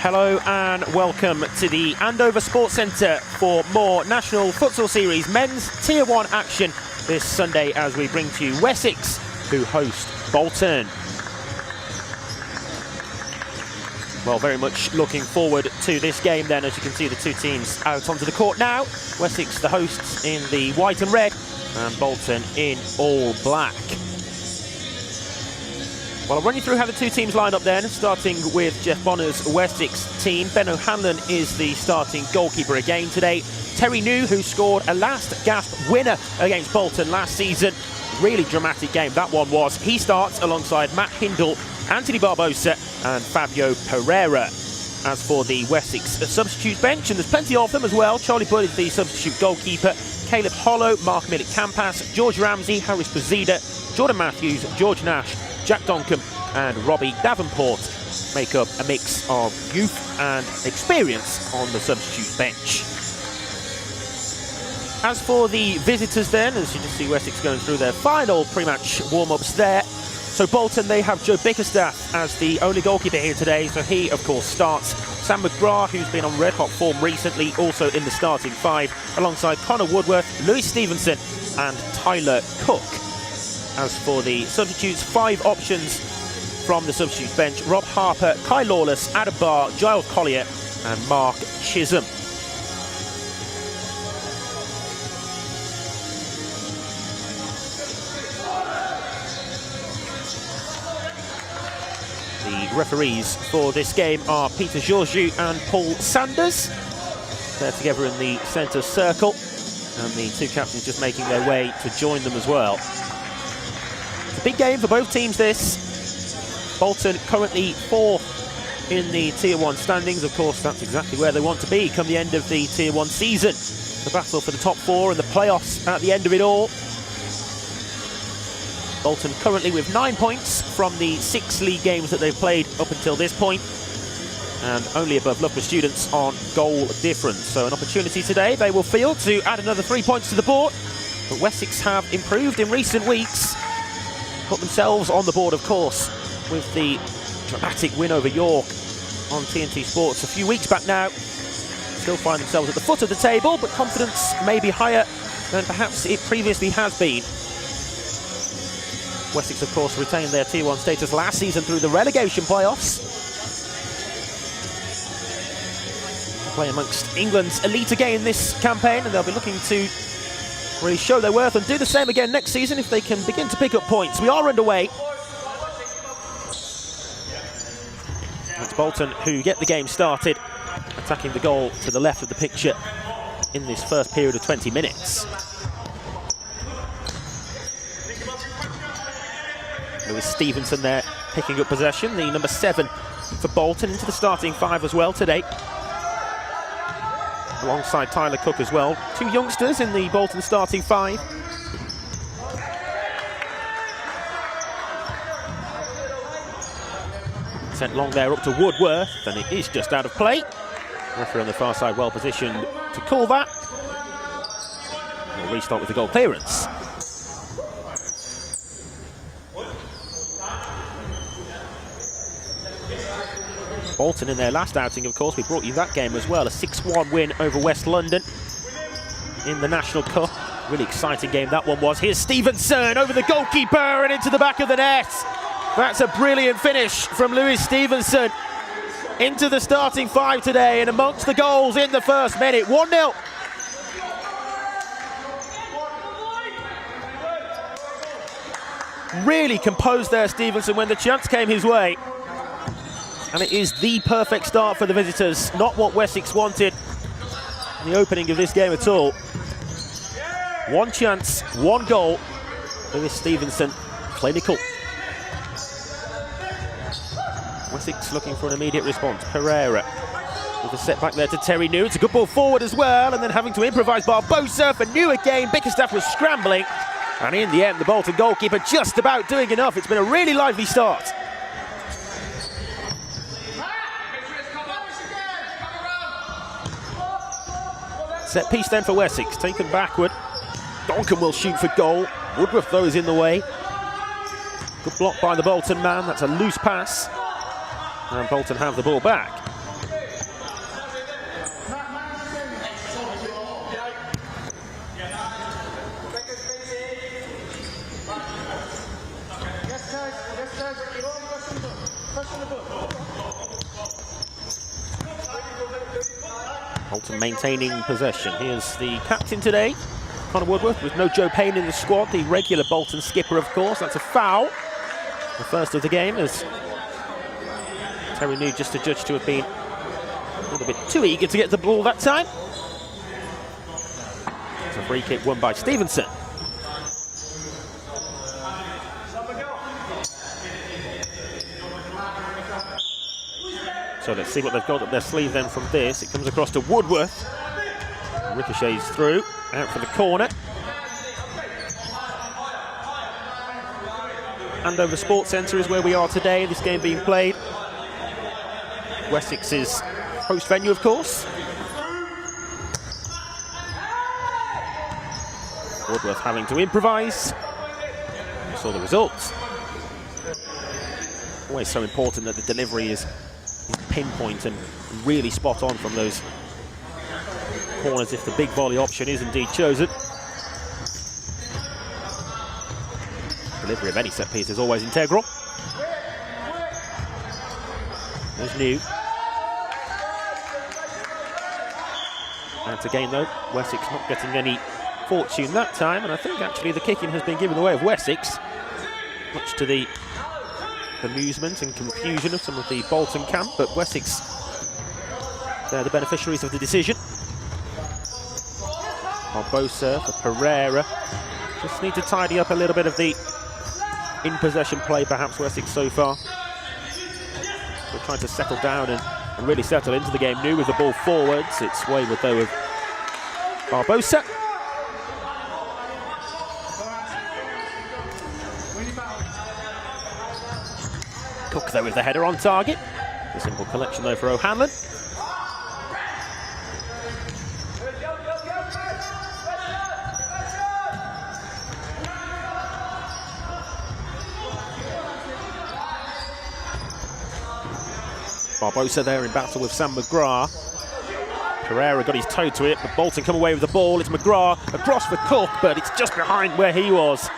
Hello and welcome to the Andover Sports Centre for more National Futsal Series men's Tier 1 action this Sunday as we bring to you Wessex, who host Bolton. Well, very much looking forward to this game then, as you can see the two teams out onto the court now. Wessex the hosts in the white and red and Bolton in all black. Well, I'll run you through how the two teams line up then, starting with Jeff Bonner's Wessex team. Ben O'Hanlon is the starting goalkeeper again today. Terry New, who scored a last-gasp winner against Bolton last season. Really dramatic game that one was. He starts alongside Matt Hindle, Anthony Barbosa and Fabio Pereira. As for the Wessex substitute bench, and there's plenty of them as well, Charlie Bull is the substitute goalkeeper. Caleb Hollow, Mark Milik-Campas, George Ramsey, Harris Brazida, Jordan Matthews, George Nash, Jack Donkham and Robbie Davenport make up a mix of youth and experience on the substitute bench. As for the visitors then, as you can see Wessex going through their final pre-match warm-ups there. So Bolton, they have Joe Bickerstaff as the only goalkeeper here today, so he of course starts. Sam McGrath, who's been on red-hot form recently, also in the starting five, alongside Connor Woodworth, Lewis Stevenson and Tyler Cook. As for the substitutes, 5 options from the substitutes bench: Rob Harper, Kai Lawless, Adam Barr, Giles Collier and Mark Chisholm. The referees for this game are Peter Georgiou and Paul Sanders. They're together in the centre circle, and the two captains just making their way to join them as well. It's a big game for both teams this. Bolton currently 4th in the Tier 1 standings. Of course, that's exactly where they want to be come the end of the Tier 1 season. The battle for the top 4 and the playoffs at the end of it all. Bolton currently with 9 points from the 6 league games that they've played up until this point, and only above Loughborough Students on goal difference. So an opportunity today they will feel to add another 3 points to the board. But Wessex have improved in recent weeks. Put themselves on the board, of course, with the dramatic win over York on TNT Sports a few weeks back now. Still find themselves at the foot of the table, but confidence may be higher than perhaps it previously has been. Wessex, of course, retained their Tier 1 status last season through the relegation playoffs. Play amongst England's elite again this campaign, and they'll be looking to really show their worth and do the same again next season if they can begin to pick up points. We are underway. It's Bolton who get the game started, attacking the goal to the left of the picture in this first period of 20 minutes. Lewis Stevenson there picking up possession, the number 7 for Bolton, into the starting 5 as well today. Alongside Tyler Cook as well. 2 youngsters in the Bolton starting 5. Sent long there up to Woodworth, and it is just out of play. Referee on the far side well positioned to call that. We'll restart with the goal clearance. Bolton in their last outing, of course, we brought you that game as well, a 6-1 win over West London in the National Cup. Really exciting game that one was. Here's Stevenson over the goalkeeper and into the back of the net. That's a brilliant finish from Lewis Stevenson into the starting 5 today, and amongst the goals in the first minute. 1-0. Really composed there, Stevenson, when the chance came his way. And it is the perfect start for the visitors. Not what Wessex wanted in the opening of this game at all. 1 chance, 1 goal. Lewis Stevenson, clinical. Wessex looking for an immediate response. Pereira with a setback there to Terry New. It's a good ball forward as well, and then having to improvise Barbosa for New again. Bickerstaff was scrambling, and in the end the Bolton goalkeeper just about doing enough. It's been a really lively start. Set piece then for Wessex, taken backward. Donkham will shoot for goal. Woodworth though is in the way. Good block by the Bolton man, that's a loose pass. And Bolton have the ball back. Bolton maintaining possession. Here's the captain today, Connor Woodworth, with no Joe Payne in the squad, the regular Bolton skipper, of course. That's a foul. The first of the game, as Terry New just adjudged to have been a little bit too eager to get the ball that time. It's a free kick won by Stevenson. So let's see what they've got up their sleeve then from this. It comes across to Woodworth. Ricochets through, out for the corner. Andover Sports Centre is where we are today, this game being played. Wessex's host venue, of course. Woodworth having to improvise. You saw the results. Always so important that the delivery is pinpoint and really spot on from those corners if the big volley option is indeed chosen. Delivery of any set piece is always integral. There's New. And again though, Wessex not getting any fortune that time, and I think actually the kicking has been given the way of Wessex, much to the amusement and confusion of some of the Bolton camp, but Wessex, they're the beneficiaries of the decision. Barbosa for Pereira. Just need to tidy up a little bit of the in-possession play, perhaps, Wessex so far. We're trying to settle down and really settle into the game. New with the ball forwards. It's wayward though with Barbosa. Cook though with the header on target. A simple collection though for O'Hanlon. Barbosa there in battle with Sam McGrath. Pereira got his toe to it, but Bolton come away with the ball. It's McGrath across for Cook, but it's just behind where he was.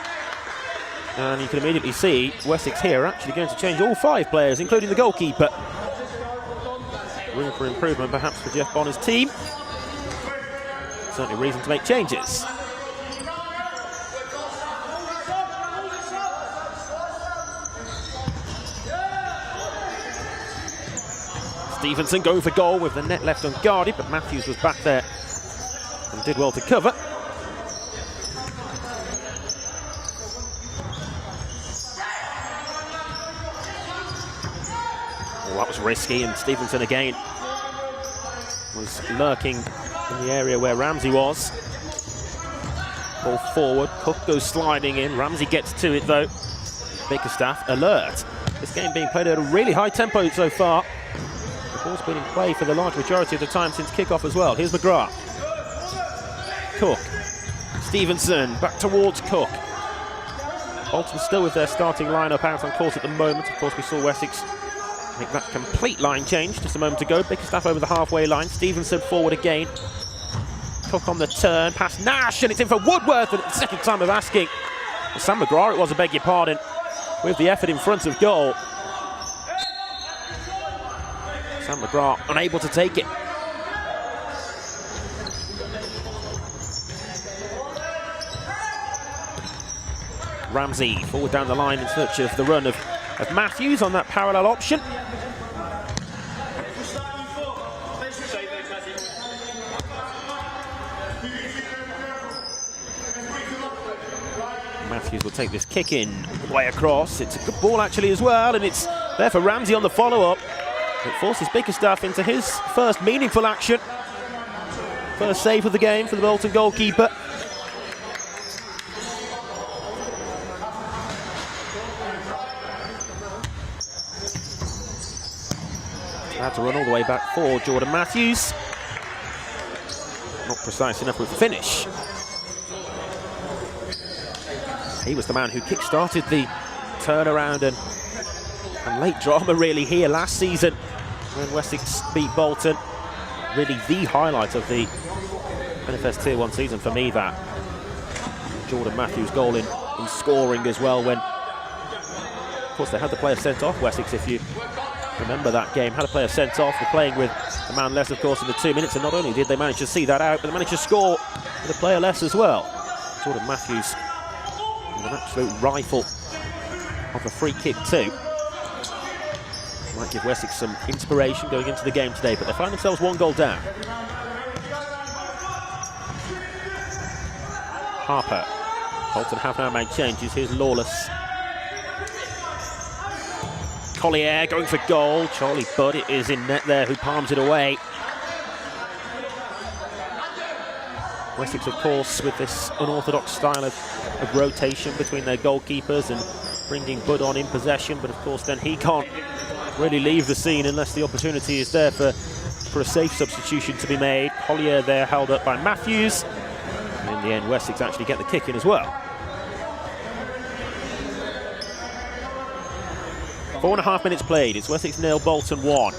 And you can immediately see Wessex here actually going to change all 5 players, including the goalkeeper. Room for improvement perhaps for Jeff Bonner's team. Certainly reason to make changes. Stevenson going for goal with the net left unguarded, but Matthews was back there and did well to cover. Oh, that was risky, and Stevenson again was lurking in the area where Ramsey was. Ball forward, Cook goes sliding in, Ramsey gets to it though. Bickerstaff alert. This game being played at a really high tempo so far. The ball's been in play for the large majority of the time since kickoff as well. Here's McGrath. Cook. Stevenson back towards Cook. Bolton still with their starting lineup out on course at the moment. Of course, we saw Wessex make that complete line change just a moment ago. Bickerstaff over the halfway line. Stevenson forward again. Cook on the turn. Past Nash, and it's in for Woodworth. And it's the second time of asking. Sam McGrath, it was, I beg your pardon, with the effort in front of goal. Sam McGrath unable to take it. Ramsey forward down the line in search of the run of Matthews on that parallel option. Matthews will take this kick in all the way across. It's a good ball actually as well, and it's there for Ramsey on the follow-up. It forces Bickerstaff into his first meaningful action. First save of the game for the Bolton goalkeeper. Had to run all the way back for Jordan Matthews. Not precise enough with the finish. He was the man who kick-started the turnaround and late drama really here last season when Wessex beat Bolton. Really the highlight of the NFS Tier 1 season for me, that Jordan Matthews goal in scoring as well, when of course they had the player sent off, Wessex, if you remember that game. Had a player sent off. We're playing with a man less, of course, in the 2 minutes. And not only did they manage to see that out, but they managed to score with a player less as well. Jordan Matthews with an absolute rifle off a free kick too. Might give Wessex some inspiration going into the game today, but they find themselves 1 goal down. Harper. Bolton have now made changes. Here's Lawless. Collier going for goal. Charlie Budd is in net there, who palms it away. Wessex, of course, with this unorthodox style of rotation between their goalkeepers and bringing Budd on in possession, but of course then he can't really leave the scene unless the opportunity is there for a safe substitution to be made. Collier there held up by Matthews. And in the end, Wessex actually get the kick in as well. 4.5 minutes played. It's Wessex 0, Bolton 1.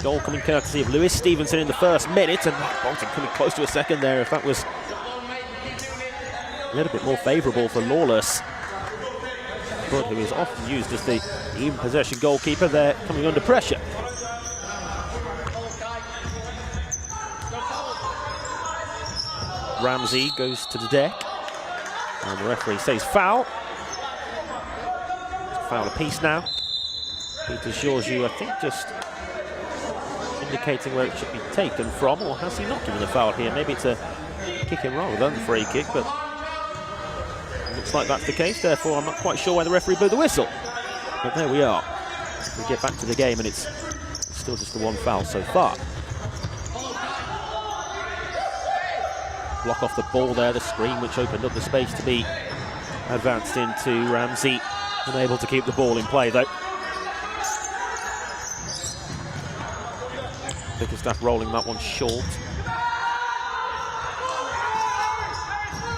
Goal coming courtesy of Lewis Stevenson in the first minute, and Bolton coming close to a second there if that was a little bit more favourable for Lawless. Budd, who is often used as the even possession goalkeeper, there coming under pressure. Ramsey goes to the deck, and the referee says foul. It's a foul apiece now. Peter Georgiou, I think, just indicating where it should be taken from, or has he not given a foul here? Maybe it's a kick in rather than a free kick, but it looks like that's the case. Therefore, I'm not quite sure why the referee blew the whistle. But there we are. We get back to the game, and it's still just the 1 foul so far. Block off the ball there, the screen which opened up the space to be advanced into Ramsey. Unable to keep the ball in play though. Bickerstaff rolling that one short.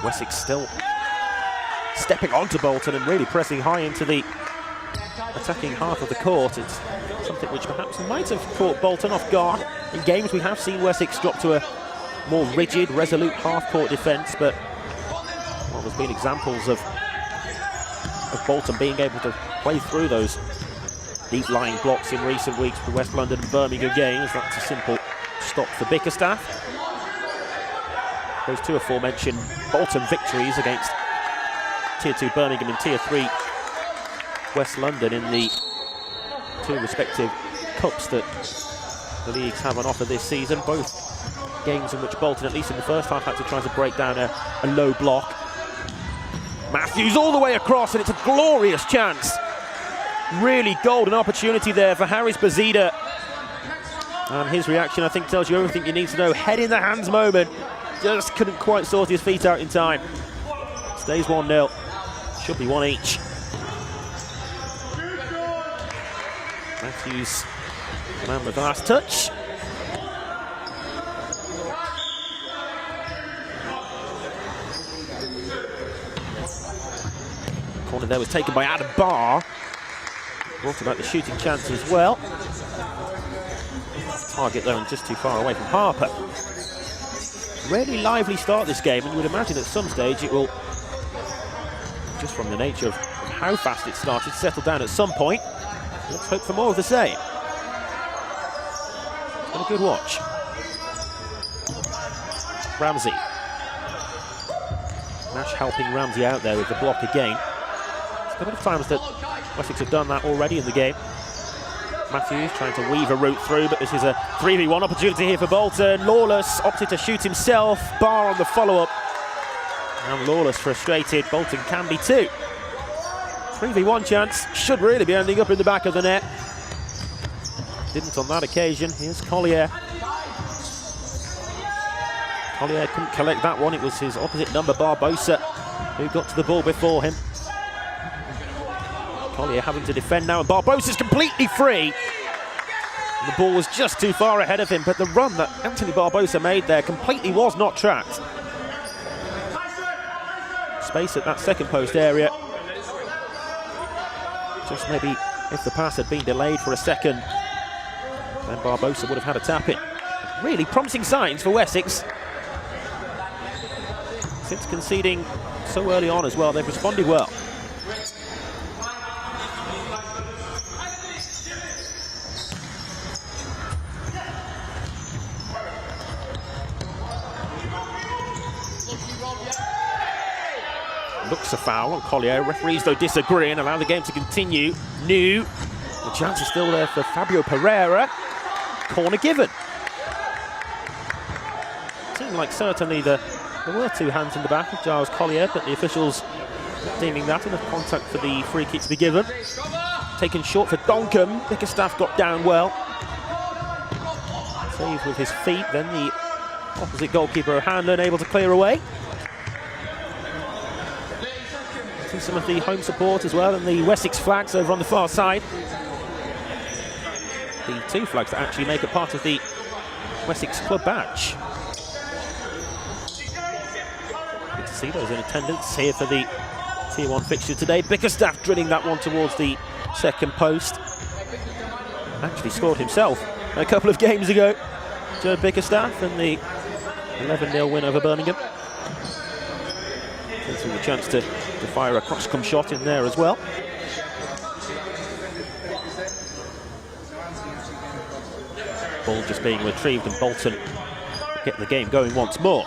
Wessex still stepping onto Bolton and really pressing high into the attacking half of the court. It's something which perhaps might have caught Bolton off guard. In games we have seen Wessex drop to a more rigid, resolute half-court defence, but well, there's been examples of Bolton being able to play through those deep-lying blocks in recent weeks for West London and Birmingham games. That's a simple stop for Bickerstaff. Those 2 aforementioned Bolton victories against Tier 2 Birmingham and Tier 3 West London in the 2 respective cups that the leagues have on offer this season. Both games in which Bolton, at least in the first half, had to try to break down a low block. Matthews all the way across, and it's a glorious chance. Really golden opportunity there for Haris Bazida. And his reaction, I think, tells you everything you need to know. Head in the hands moment. Just couldn't quite sort his feet out in time. Stays 1-0. Should be 1 each. Matthews, the man with the last touch. Corner there was taken by Adam Barr. Brought about the shooting chance as well. Target though, and just too far away from Harper. Really lively start this game, and you would imagine at some stage it will, just from the nature of how fast it started, settle down at some point. Let's hope for more of the same. It's been a good watch. Ramsey. Nash helping Ramsey out there with the block again. There's a couple of times that Wessex have done that already in the game. Matthews trying to weave a route through, but this is a 3v1 opportunity here for Bolton. Lawless opted to shoot himself. Barr on the follow-up. And Lawless frustrated. Bolton can be too. 3v1 chance. Should really be ending up in the back of the net. Didn't on that occasion. Here's Collier. Collier couldn't collect that one. It was his opposite number, Barbosa, who got to the ball before him. Collier having to defend now, and Barbosa's completely free. And the ball was just too far ahead of him, but the run that Anthony Barbosa made there completely was not tracked. Space at that second post area. Just maybe if the pass had been delayed for a second, then Barbosa would have had a tap in. Really promising signs for Wessex. Since conceding so early on as well, they've responded well. looks a foul on Collier. Referees, though, disagree and allow the game to continue. New. The chance is still there for Fabio Pereira. Corner given. Seemed like certainly there were two hands in the back of Giles Collier, but the officials not deeming that enough contact for the free kick to be given. Taken short for Donkham. Bickerstaff got down well. Saved with his feet, then the opposite goalkeeper O'Hanlon able to clear away. See some of the home support as well, and the Wessex flags over on the far side. The two flags that actually make it part of the Wessex club badge. Good to see those in attendance here for the Tier 1 fixture today. Bickerstaff drilling that one towards the second post. Actually scored himself a couple of games ago. Joe Bickerstaff and the 11-0 win over Birmingham. Gives him the chance to fire a cross-come shot in there as well. Ball just being retrieved and Bolton get the game going once more.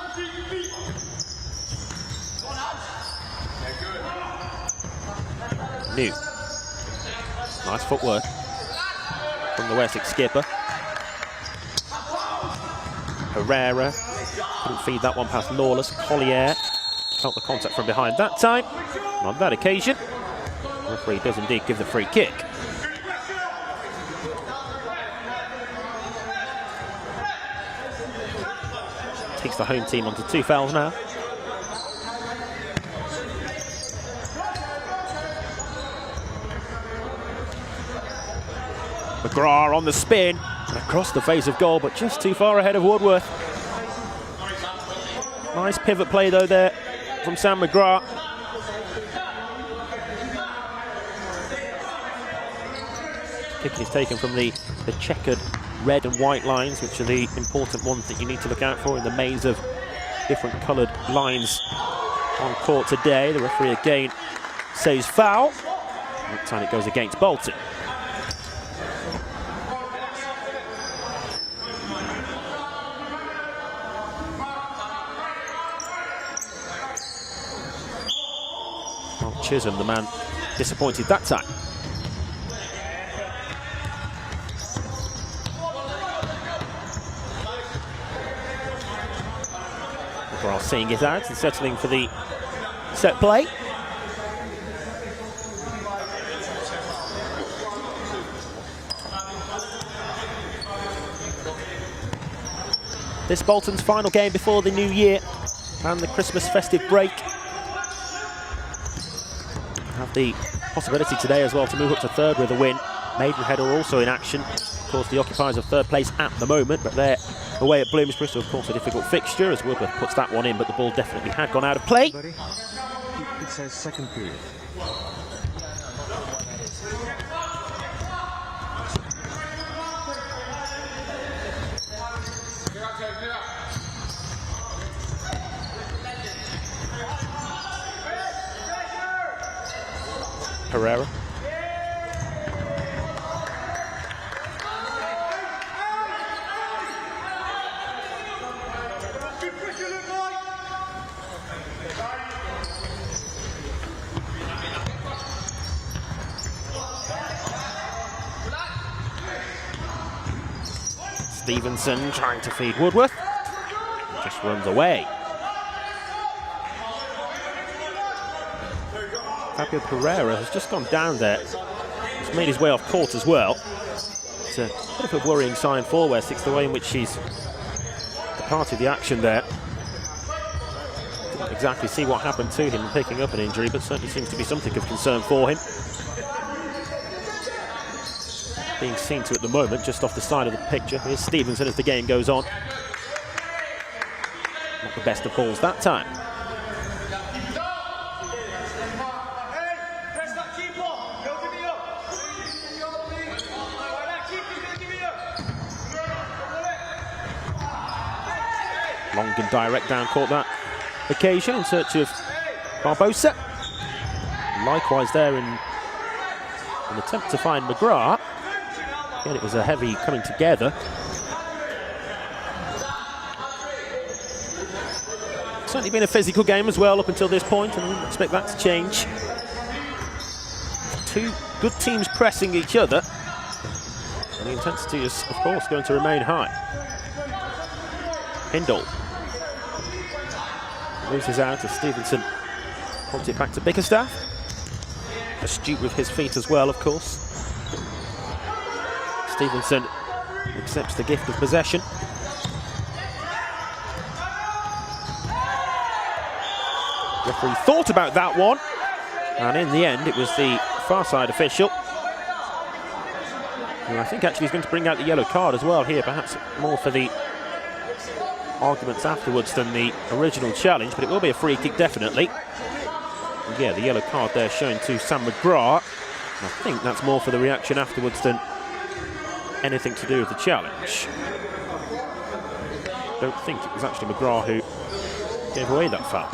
New. Nice footwork from the Wessex skipper. Pereira couldn't feed that one past Lawless. Collier felt the contact from behind that time. And on that occasion, the referee does indeed give the free kick. Takes the home team onto 2 fouls now. McGrath on the spin and across the face of goal, but just too far ahead of Woodworth. Nice pivot play though there from Sam McGrath. Kick is taken from the checkered red and white lines, which are the important ones that you need to look out for in the maze of different coloured lines on court today. The referee again says foul. That time it goes against Bolton. Chisholm, the man disappointed that time. McGrath seeing it out and settling for the set play. This Bolton's final game before the new year and the Christmas festive break. Have the possibility today as well to move up to third with a win. Maidenhead are also in action. Of course, the occupiers of third place at the moment, but they're away at Bloomsbury, so of course a difficult fixture as Woodworth puts that one in, but the ball definitely had gone out of play. It says second period. Pereira. Stevenson trying to feed Woodworth. Just runs away. Fabio Pereira has just gone down there. He's made his way off court as well. It's a bit of a worrying sign for Wessex, the way in which he's departed the action there. Didn't exactly see what happened to him in picking up an injury, but certainly seems to be something of concern for him. Being seen to at the moment, just off the side of the picture. Here's Stevenson as the game goes on. Not the best of balls that time. Long and direct down court that occasion in search of Barbosa. Likewise there in an attempt to find McGrath. Again, it was a heavy coming together. certainly been a physical game as well up until this point, and I wouldn't expect that to change. Two good teams pressing each other, and the intensity is, of course, going to remain high. Hindle loses out as Stevenson holds it back to Bickerstaff. Astute with his feet as well, of course. Stevenson accepts the gift of possession. Referee thought about that one, and in the end it was the far side official who I think actually is going to bring out the yellow card as well here, perhaps more for the arguments afterwards than the original challenge, but it will be a free kick definitely. And yeah, the yellow card there shown to Sam McGrath. I think that's more for the reaction afterwards than anything to do with the challenge. Don't think it was actually McGrath who gave away that foul.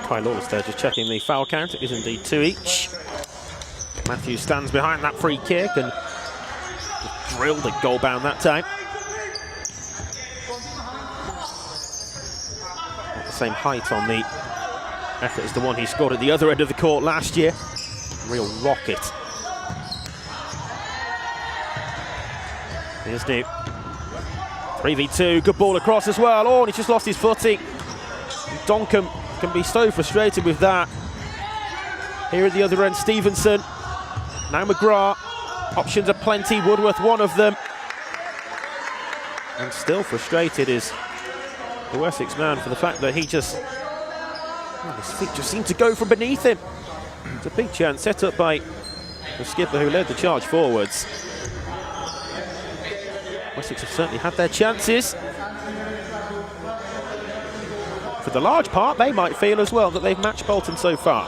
Kai Lawless there just checking the foul count. It is indeed 2 each. Matthews stands behind that free kick and just drilled it goal bound that time. Not the same height on the effort as the one he scored at the other end of the court last year. Real rocket. Here's New. 3v2, good ball across as well. Oh, and he's just lost his footing. Donkham can be so frustrated with that. Here at the other end, Stevenson. Now McGrath. Options are plenty. Woodworth, one of them. And still frustrated is the Wessex man for the fact that he just... well, his feet just seem to go from beneath him. It's a big chance set up by the skipper who led the charge forwards. Wessex have certainly had their chances. For the large part, they might feel as well that they've matched Bolton so far.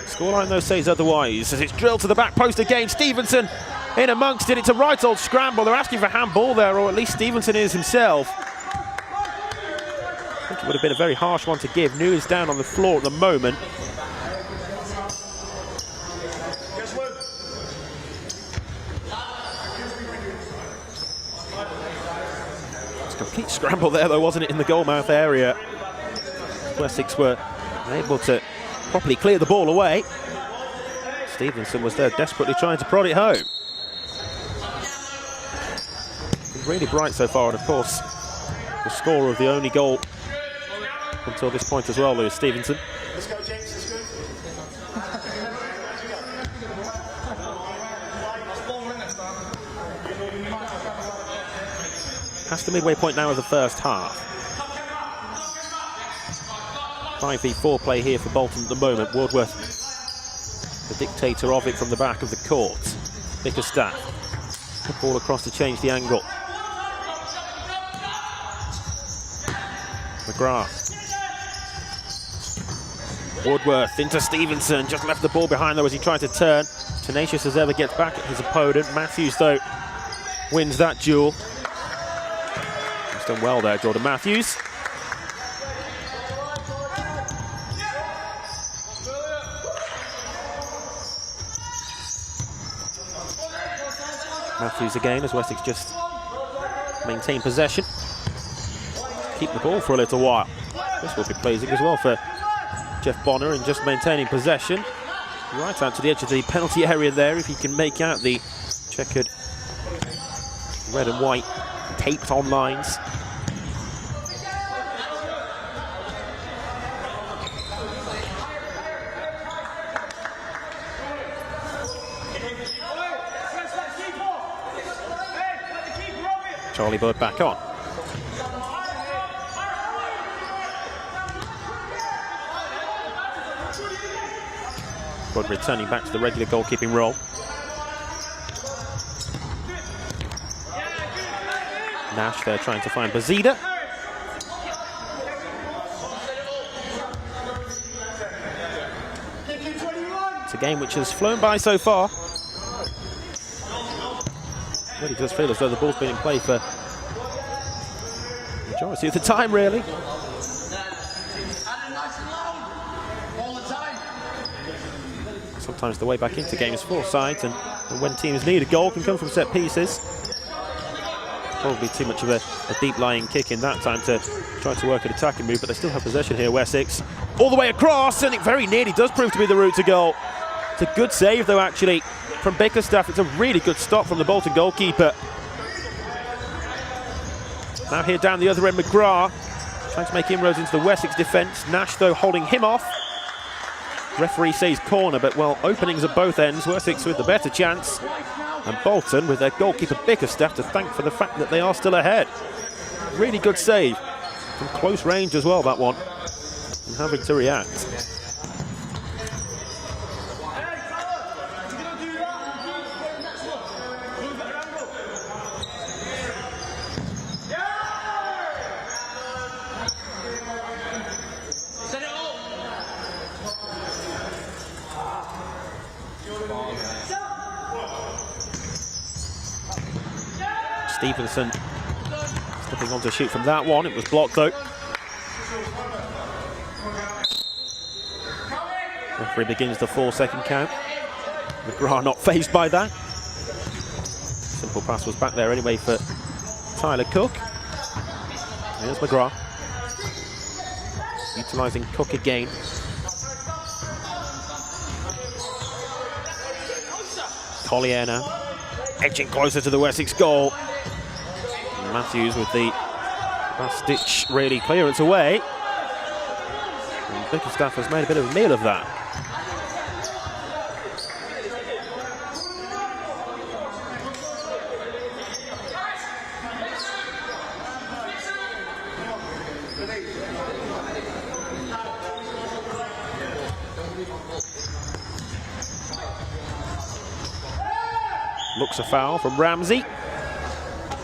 Scoreline though says otherwise, as it's drilled to the back post again. Stevenson in amongst it. It's a right old scramble. They're asking for handball there, or at least Stevenson is himself. I think it would have been a very harsh one to give. New is down on the floor at the moment. Complete scramble there though, wasn't it, in the goalmouth area. Wessex were able to properly clear the ball away. Stevenson was there desperately trying to prod it home. Really bright so far, and of course the scorer of the only goal until this point as well, Lewis Stevenson. Let's go, James, let's go. Past the midway point now of the first half. 5v4 play here for Bolton at the moment. Woodworth, the dictator of it from the back of the court. Bickerstaff, the ball across to change the angle. McGrath. Woodworth into Stevenson, just left the ball behind though as he tried to turn. Tenacious as ever gets back at his opponent. Matthews though wins that duel. Done well there, Jordan Matthews. Matthews again as Wessex just maintain possession. Keep the ball for a little while. This will be pleasing as well for Jeff Bonner in just maintaining possession. Right out to the edge of the penalty area there, if he can make out the checkered red and white taped on lines. Charlie Bird back on. Bird returning back to the regular goalkeeping role. Nash there trying to find Bazida. It's a game which has flown by so far. Really does feel as though the ball's been in play for the majority of the time, really. sometimes the way back into games for sides, and when teams need a goal, can come from set pieces. Probably too much of a deep-lying kick in that time to try to work an attacking move, but they still have possession here, Wessex. All the way across, and it very nearly does prove to be the route to goal. It's a good save, though, actually, from Bickerstaff. It's a really good stop from the Bolton goalkeeper. Now here down the other end, McGrath trying to make inroads into the Wessex defence. Nash, though, holding him off. Referee says corner, but, well, openings at both ends. Wessex with the better chance. And Bolton with their goalkeeper Bickerstaff to thank for the fact that they are still ahead. Really good save. From close range as well, that one. And having to react. Stevenson stepping on to shoot from that one. It was blocked, though. Referee begins the 4-second count. McGrath not fazed by that. Simple pass was back there anyway for Tyler Cook. Here's McGrath. Utilising Cook again. Collier now. Edging closer to the Wessex goal. Matthews with the last-ditch really clearance away. And Bickerstaff has made a bit of a meal of that. Looks a foul from Ramsey.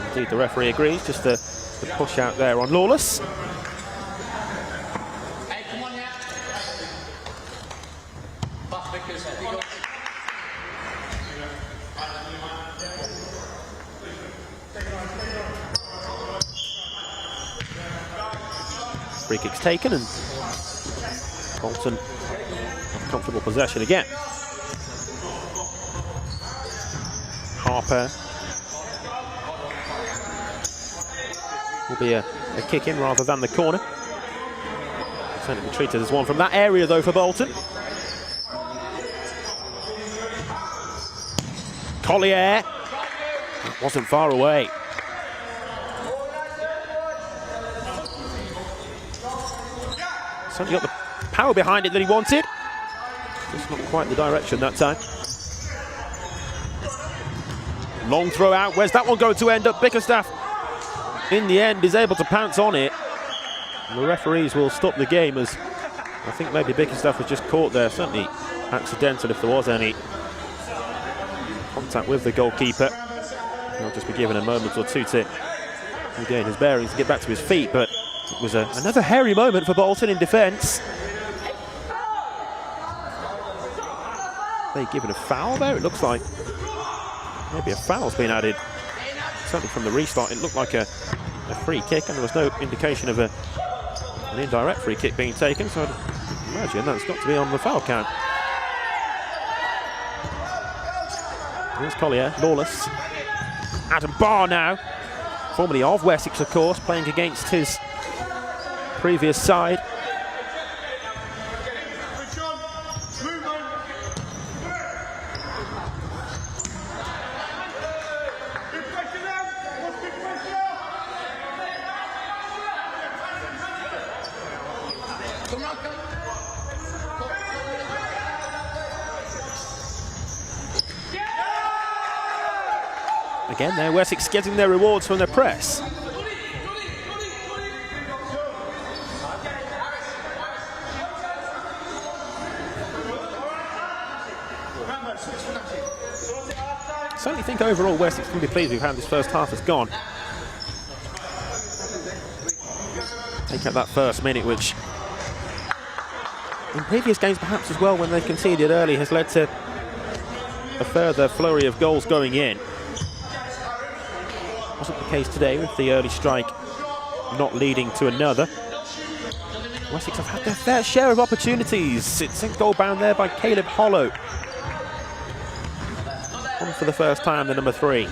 Indeed, the referee agrees, just the push out there on Lawless. Free kick's taken, and Bolton have comfortable possession again. Harper will be a kick in rather than the corner. Certainly be treated as one from that area, though, for Bolton. Collier. It wasn't far away. Certainly got the power behind it that he wanted. Just not quite the direction that time. Long throw out. Where's that one going to end up? Bickerstaff, in the end, is able to pounce on it. And the referees will stop the game, as I think maybe Bickerstaff was just caught there. Certainly accidental if there was any contact with the goalkeeper. He'll just be given a moment or two to regain his bearings to get back to his feet. But it was another hairy moment for Bolton in defence. They given a foul there, it looks like. Maybe a foul's been added. Certainly from the restart, it looked like a free kick, and there was no indication of an indirect free kick being taken, so I'd imagine that's got to be on the foul count. Here's Collier, Lawless. Adam Barr now, formerly of Wessex, of course, playing against his previous side. Again, there, Wessex getting their rewards from their press. Certainly think overall Wessex can be pleased with how this first half has gone. Take out that first minute, which in previous games perhaps as well, when they conceded early, has led to a further flurry of goals going in. Wasn't the case today with the early strike not leading to another. Wessex have had their fair share of opportunities. It's sent goal bound there by Caleb Hollow. for the first time, the number 3.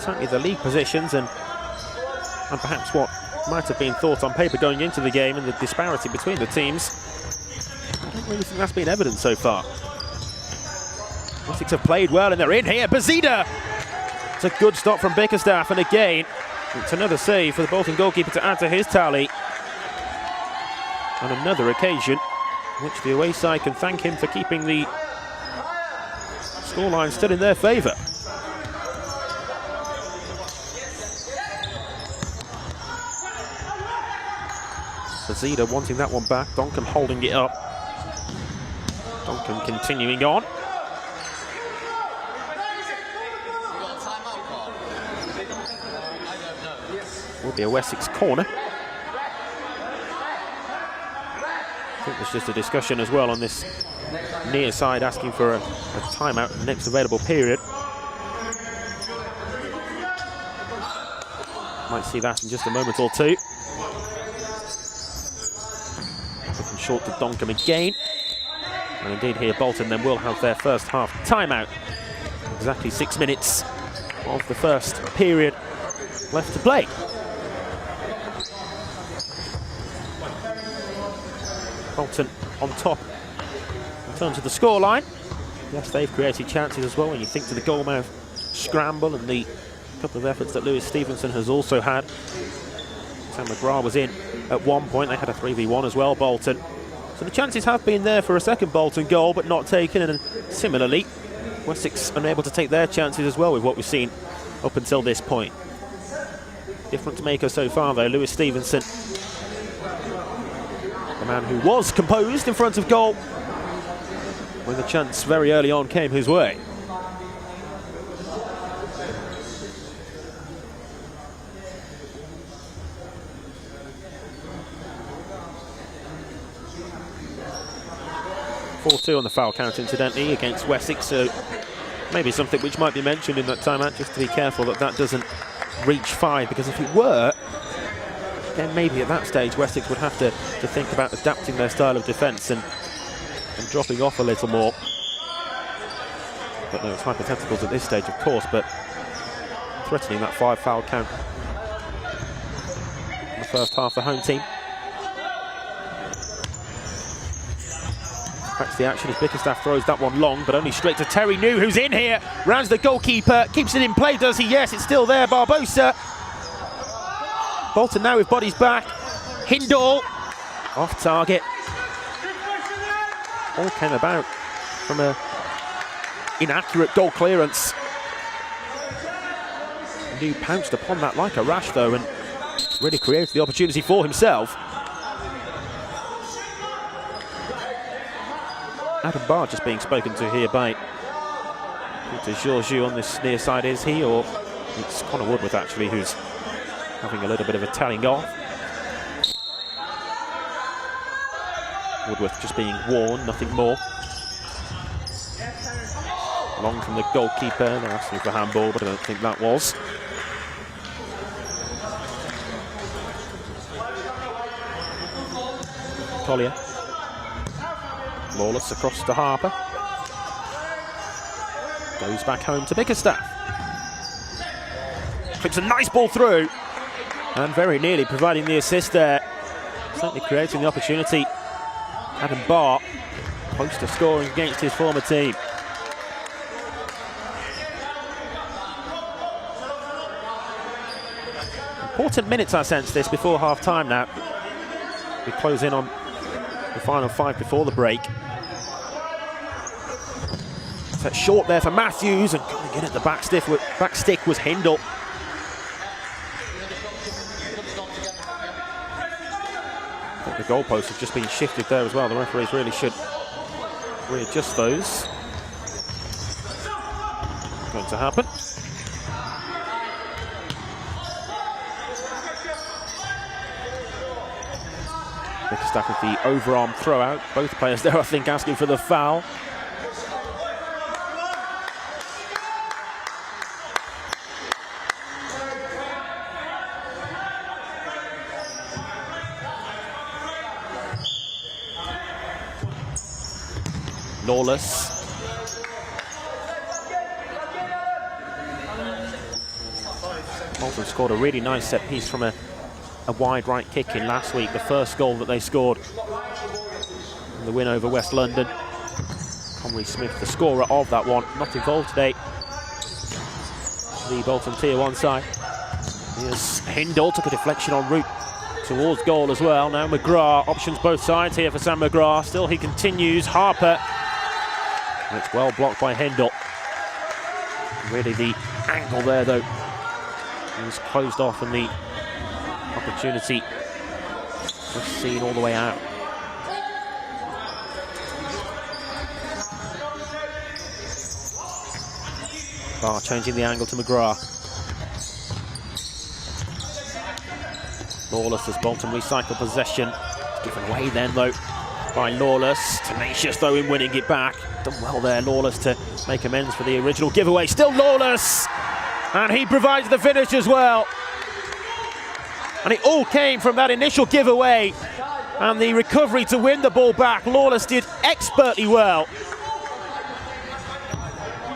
Certainly the league positions and perhaps what might have been thought on paper going into the game and the disparity between the teams, I don't really think that's been evident so far. Wessex have played well and they're in here. Bazida! It's a good stop from Bickerstaff, and again, it's another save for the Bolton goalkeeper to add to his tally. On another occasion, which the away side can thank him for keeping the scoreline still in their favour. Bazida wanting that one back, Donkham holding it up. Donkham continuing on. Will be a Wessex corner. I think there's just a discussion as well on this near side asking for a timeout in the next available period. Might see that in just a moment or two. Looking short to Donkham again. And indeed here Bolton then will have their first half timeout. Exactly 6 minutes of the first period left to play. Bolton on top in terms of the scoreline. Yes, they've created chances as well when you think to the goalmouth scramble and the couple of efforts that Lewis Stevenson has also had. Sam McGrath was in at one point. They had a 3v1 as well, Bolton. So the chances have been there for a second Bolton goal, but not taken. And similarly, Wessex unable to take their chances as well with what we've seen up until this point. Different maker so far though, Lewis Stevenson. The man who was composed in front of goal when the chance very early on came his way. On the foul count, incidentally, against Wessex, so maybe something which might be mentioned in that timeout, just to be careful that that doesn't reach 5, because if it were, then maybe at that stage Wessex would have to think about adapting their style of defence and dropping off a little more. But no, it's hypotheticals at this stage, of course, but threatening that 5 foul count in the first half, the home team. Back to the action as Bickerstaff throws that one long, but only straight to Terry New, who's in here. Rounds the goalkeeper, keeps it in play, does he? Yes, it's still there, Barbosa. Bolton now with bodies back. Hindall, off target. All came about from a inaccurate goal clearance. New pounced upon that like a rash though, and really created the opportunity for himself. Adam Barr just being spoken to here by Peter Georgiou on this near side, is he? Or it's Connor Woodworth actually who's having a little bit of a telling off. Woodworth just being warned, nothing more. Long from the goalkeeper, they're asking for handball, but I don't think that was. Collier. Lawless across to Harper. Goes back home to Bickerstaff. Flicks a nice ball through. And very nearly providing the assist there. Certainly creating the opportunity. Adam Barr close to scoring against his former team. Important minutes, I sense this, before half-time now. We close in on the final 5 before the break. Set short there for Matthews, and coming in at the back stick was Hindle. I think the goalposts have just been shifted there as well. The referees really should readjust those. Going to happen. Bickerstaff with the overarm throw out. Both players there, I think, asking for the foul. Lawless. Bolton scored a really nice set piece from a wide right kick in last week, the first goal that they scored in the win over West London. Conry Smith, the scorer of that one, not involved today. The Bolton Tier 1 side. Here's Hindle, took a deflection en route towards goal as well. Now McGrath, options both sides here for Sam McGrath. Still he continues, Harper. And it's well blocked by Hindle. Really the angle there though. He was closed off and the opportunity was seen all the way out. Barr changing the angle to McGrath. Lawless as Bolton recycle possession. Given away then though by Lawless. Tenacious though in winning it back. Done well there, Lawless, to make amends for the original giveaway. Still Lawless! And he provides the finish as well. And it all came from that initial giveaway and the recovery to win the ball back. Lawless did expertly well.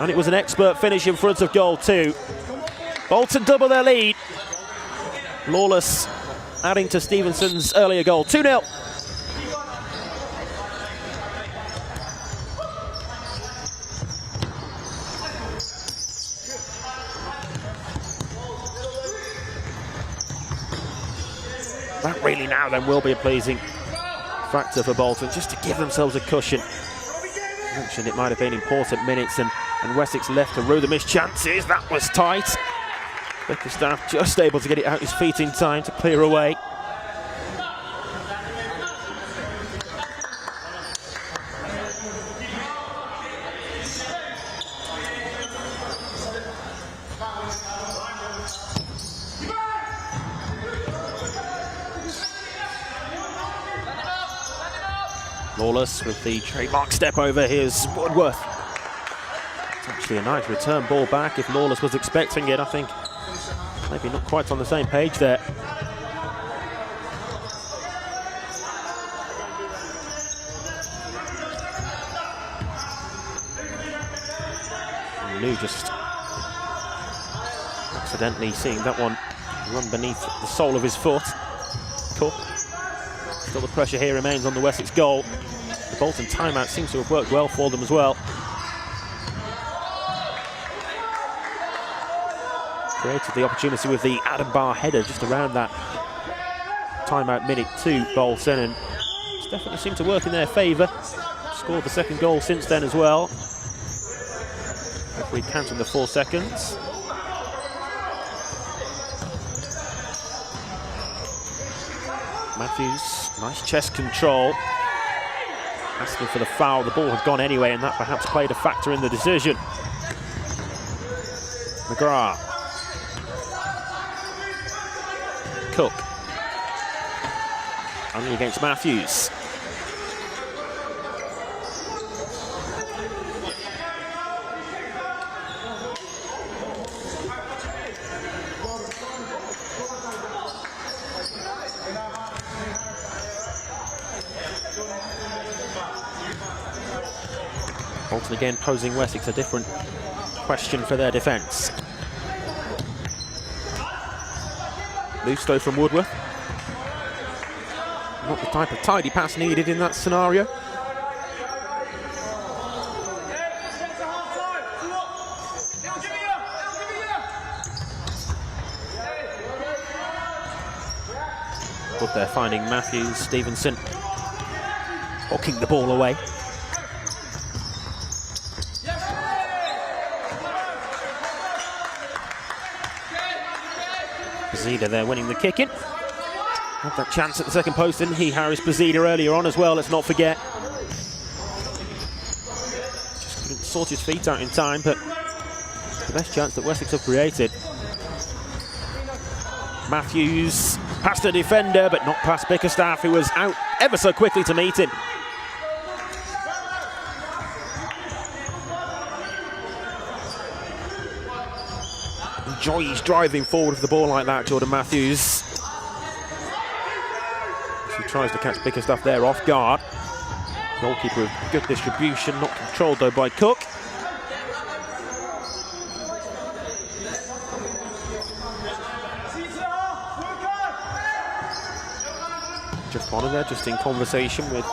And it was an expert finish in front of goal too. Bolton double their lead. Lawless adding to Stevenson's earlier goal. 2-0. That really now then will be a pleasing factor for Bolton, just to give themselves a cushion. I mentioned it might have been important minutes and Wessex left to rue the missed chances. That was tight. Bickerstaff just able to get it out his feet in time to clear away. Lawless with the trademark step over. Here's Woodworth. It's actually a nice return ball back. If Lawless was expecting it, I think maybe not quite on the same page there. New just accidentally seeing that one run beneath the sole of his foot. Cool. Still the pressure here remains on the Wessex goal. The Bolton timeout seems to have worked well for them as well. Created the opportunity with the Adam Barr header just around that timeout minute 2, Bolton, and it's definitely seemed to work in their favour. Scored the second goal since then as well. Referee counting the 4 seconds. Matthews, nice chest control. Asking for the foul, the ball had gone anyway, and that perhaps played a factor in the decision. McGrath. Cook. Only against Matthews. Bolton again posing Wessex a different question for their defence. Loose though from Woodworth. Not the type of tidy pass needed in that scenario. Good there, finding Matthews, Stevenson hooking the ball away. Bazida there winning the kick in. Had that chance at the second post, didn't he? Harris Bazida earlier on as well, let's not forget. Just couldn't sort his feet out in time, but the best chance that Wessex have created. Matthews past the defender, but not past Bickerstaff, who was out ever so quickly to meet him. Enjoys driving forward with the ball like that, Jordan Matthews. He tries to catch Bickerstaff there off guard. Goalkeeper with good distribution, not controlled though by Cook. Jeff Bonner there, just in conversation with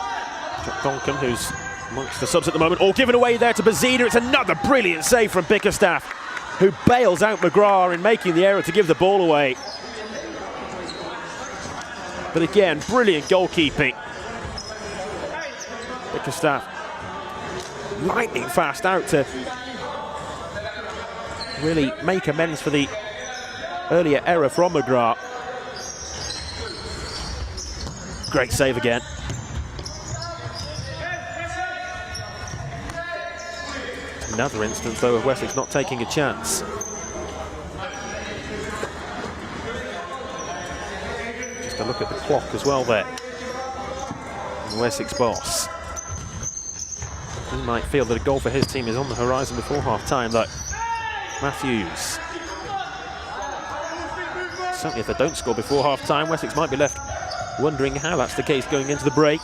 Jack Duncan, who's amongst the subs at the moment. All given away there to Bazida. It's another brilliant save from Bickerstaff, who bails out McGrath in making the error to give the ball away. But again, brilliant goalkeeping. Bickerstaff lightning fast out to really make amends for the earlier error from McGrath. Great save again. Another instance though of Wessex not taking a chance. Just a look at the clock as well there. The Wessex boss. He might feel that a goal for his team is on the horizon before half-time though. Matthews. Certainly if they don't score before half-time, Wessex might be left wondering how that's the case going into the break.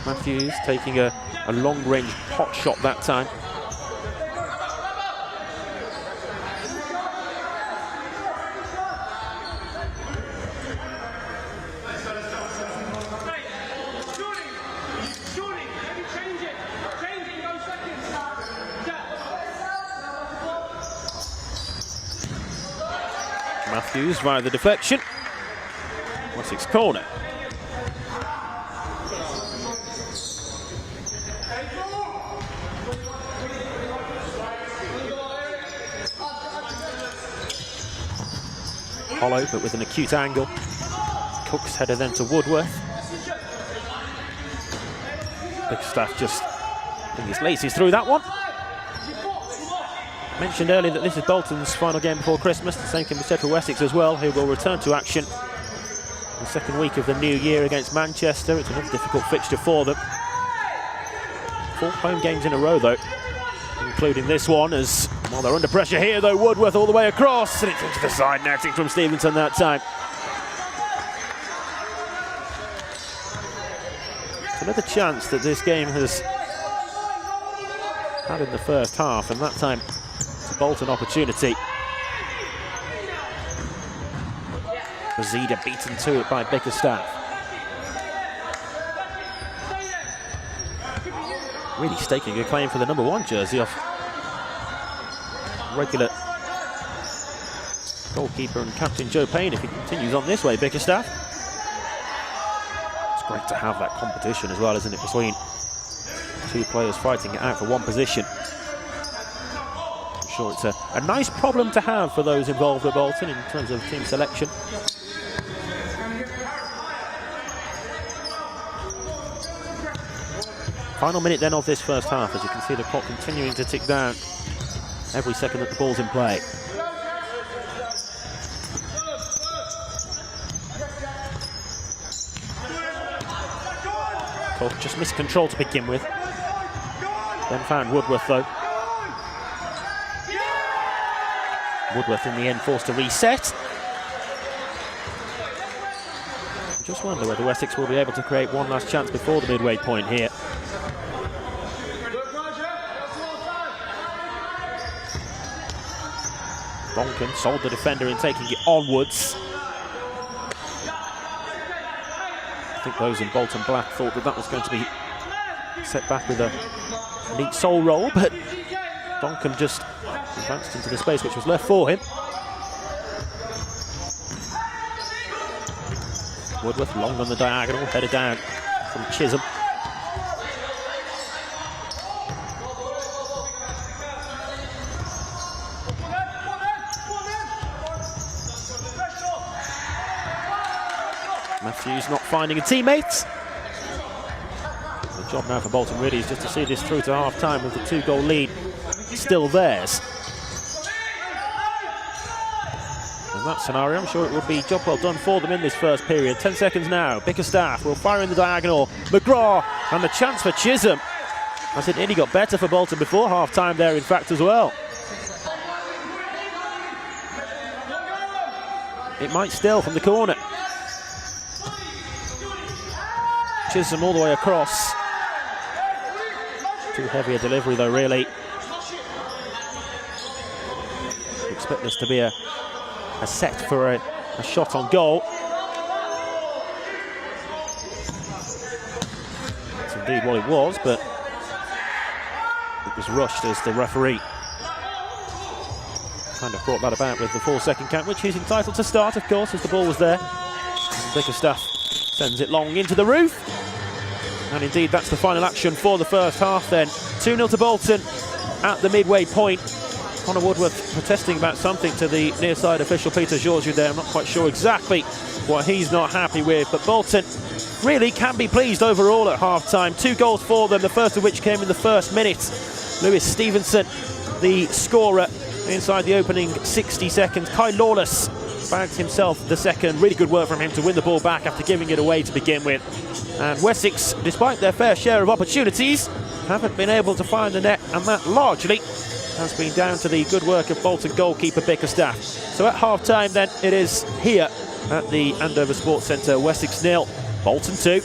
Matthews taking a long-range pot shot that time. Matthews via the deflection. Wessex corner. Hollow, but with an acute angle. Cook's header then to Woodworth. Bickerstaff just, I think he's laces through that one. Mentioned earlier that this is Bolton's final game before Christmas. The same can be said for Wessex as well, who will return to action the second week of the new year against Manchester. It's another difficult fixture for them. 4 home games in a row though, including this one, as well, they're under pressure here though. Woodworth all the way across, and it's into the side netting from Stevenson that time. It's another chance that this game has had in the first half, and that time it's a Bolton opportunity. Bazida beaten to it by Bickerstaff. Really staking a claim for the number 1 jersey off regular goalkeeper and captain Joe Payne if he continues on this way, Bickerstaff. It's great to have that competition as well, isn't it, between 2 players fighting it out for one position. I'm sure it's a nice problem to have for those involved at Bolton in terms of team selection. Final minute then of this first half, as you can see the clock continuing to tick down every second that the ball's in play. Cook just missed control to begin with. Then found Woodworth though. Woodworth in the end forced to reset. Just wonder whether Wessex will be able to create one last chance before the midway point here. Bonken sold the defender in taking it onwards. I think those in Bolton Black thought that that was going to be set back with a neat sole roll, but Bonken just advanced into the space which was left for him. Woodworth long on the diagonal, headed down from Chisholm. Matthews not finding a teammate. The job now for Bolton really is just to see this through to half-time with the 2-goal lead still theirs. In that scenario, I'm sure it would be job well done for them in this first period. 10 seconds now. Bickerstaff will fire in the diagonal. McGrath, and the chance for Chisholm. As it nearly got better for Bolton before half-time there, in fact, as well. It might still from the corner. Chisholm all the way across. Too heavy a delivery though, really. Expect this to be a set for a shot on goal. That's indeed what it was, but it was rushed as the referee kind of brought that about with the 4-second count, which he's entitled to start, of course, as the ball was there. Bickerstaff sends it long into the roof. And indeed, that's the final action for the first half then. 2-0 to Bolton at the midway point. Connor Woodworth protesting about something to the near side official Peter Georgiou there. I'm not quite sure exactly what he's not happy with, but Bolton really can be pleased overall at half-time. 2 goals for them, the first of which came in the first minute. Lewis Stevenson, the scorer, inside the opening 60 seconds. Kai Lawless bagged himself the second. Really good work from him to win the ball back after giving it away to begin with. And Wessex, despite their fair share of opportunities, haven't been able to find the net, and that largely has been down to the good work of Bolton goalkeeper Bickerstaff. So at half-time then, it is here at the Andover Sports Centre. Wessex 0, Bolton 2.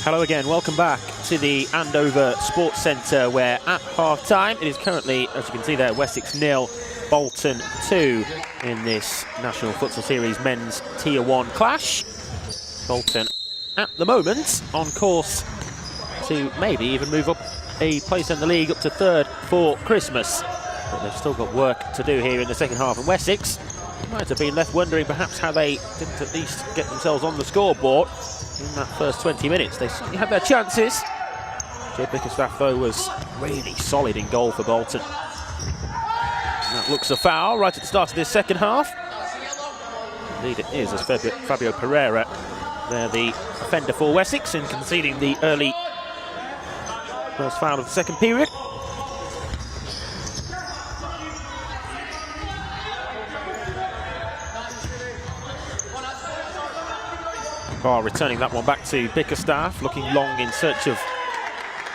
Hello again, welcome back to the Andover Sports Centre, where at half-time it is currently, as you can see there, Wessex 0, Bolton 2 in this National Futsal Series men's Tier 1 clash. Bolton at the moment on course to maybe even move up a place in the league up to third for Christmas. But they've still got work to do here in the second half, and Wessex might have been left wondering perhaps how they didn't at least get themselves on the scoreboard in that first 20 minutes. They certainly had their chances. Jay Bickerstaff, though, was really solid in goal for Bolton. And that looks a foul right at the start of this second half. Indeed it is, as Fabio Pereira, they're the offender for Wessex in conceding the early first foul of the second period. Barr returning that one back to Bickerstaff, looking long in search of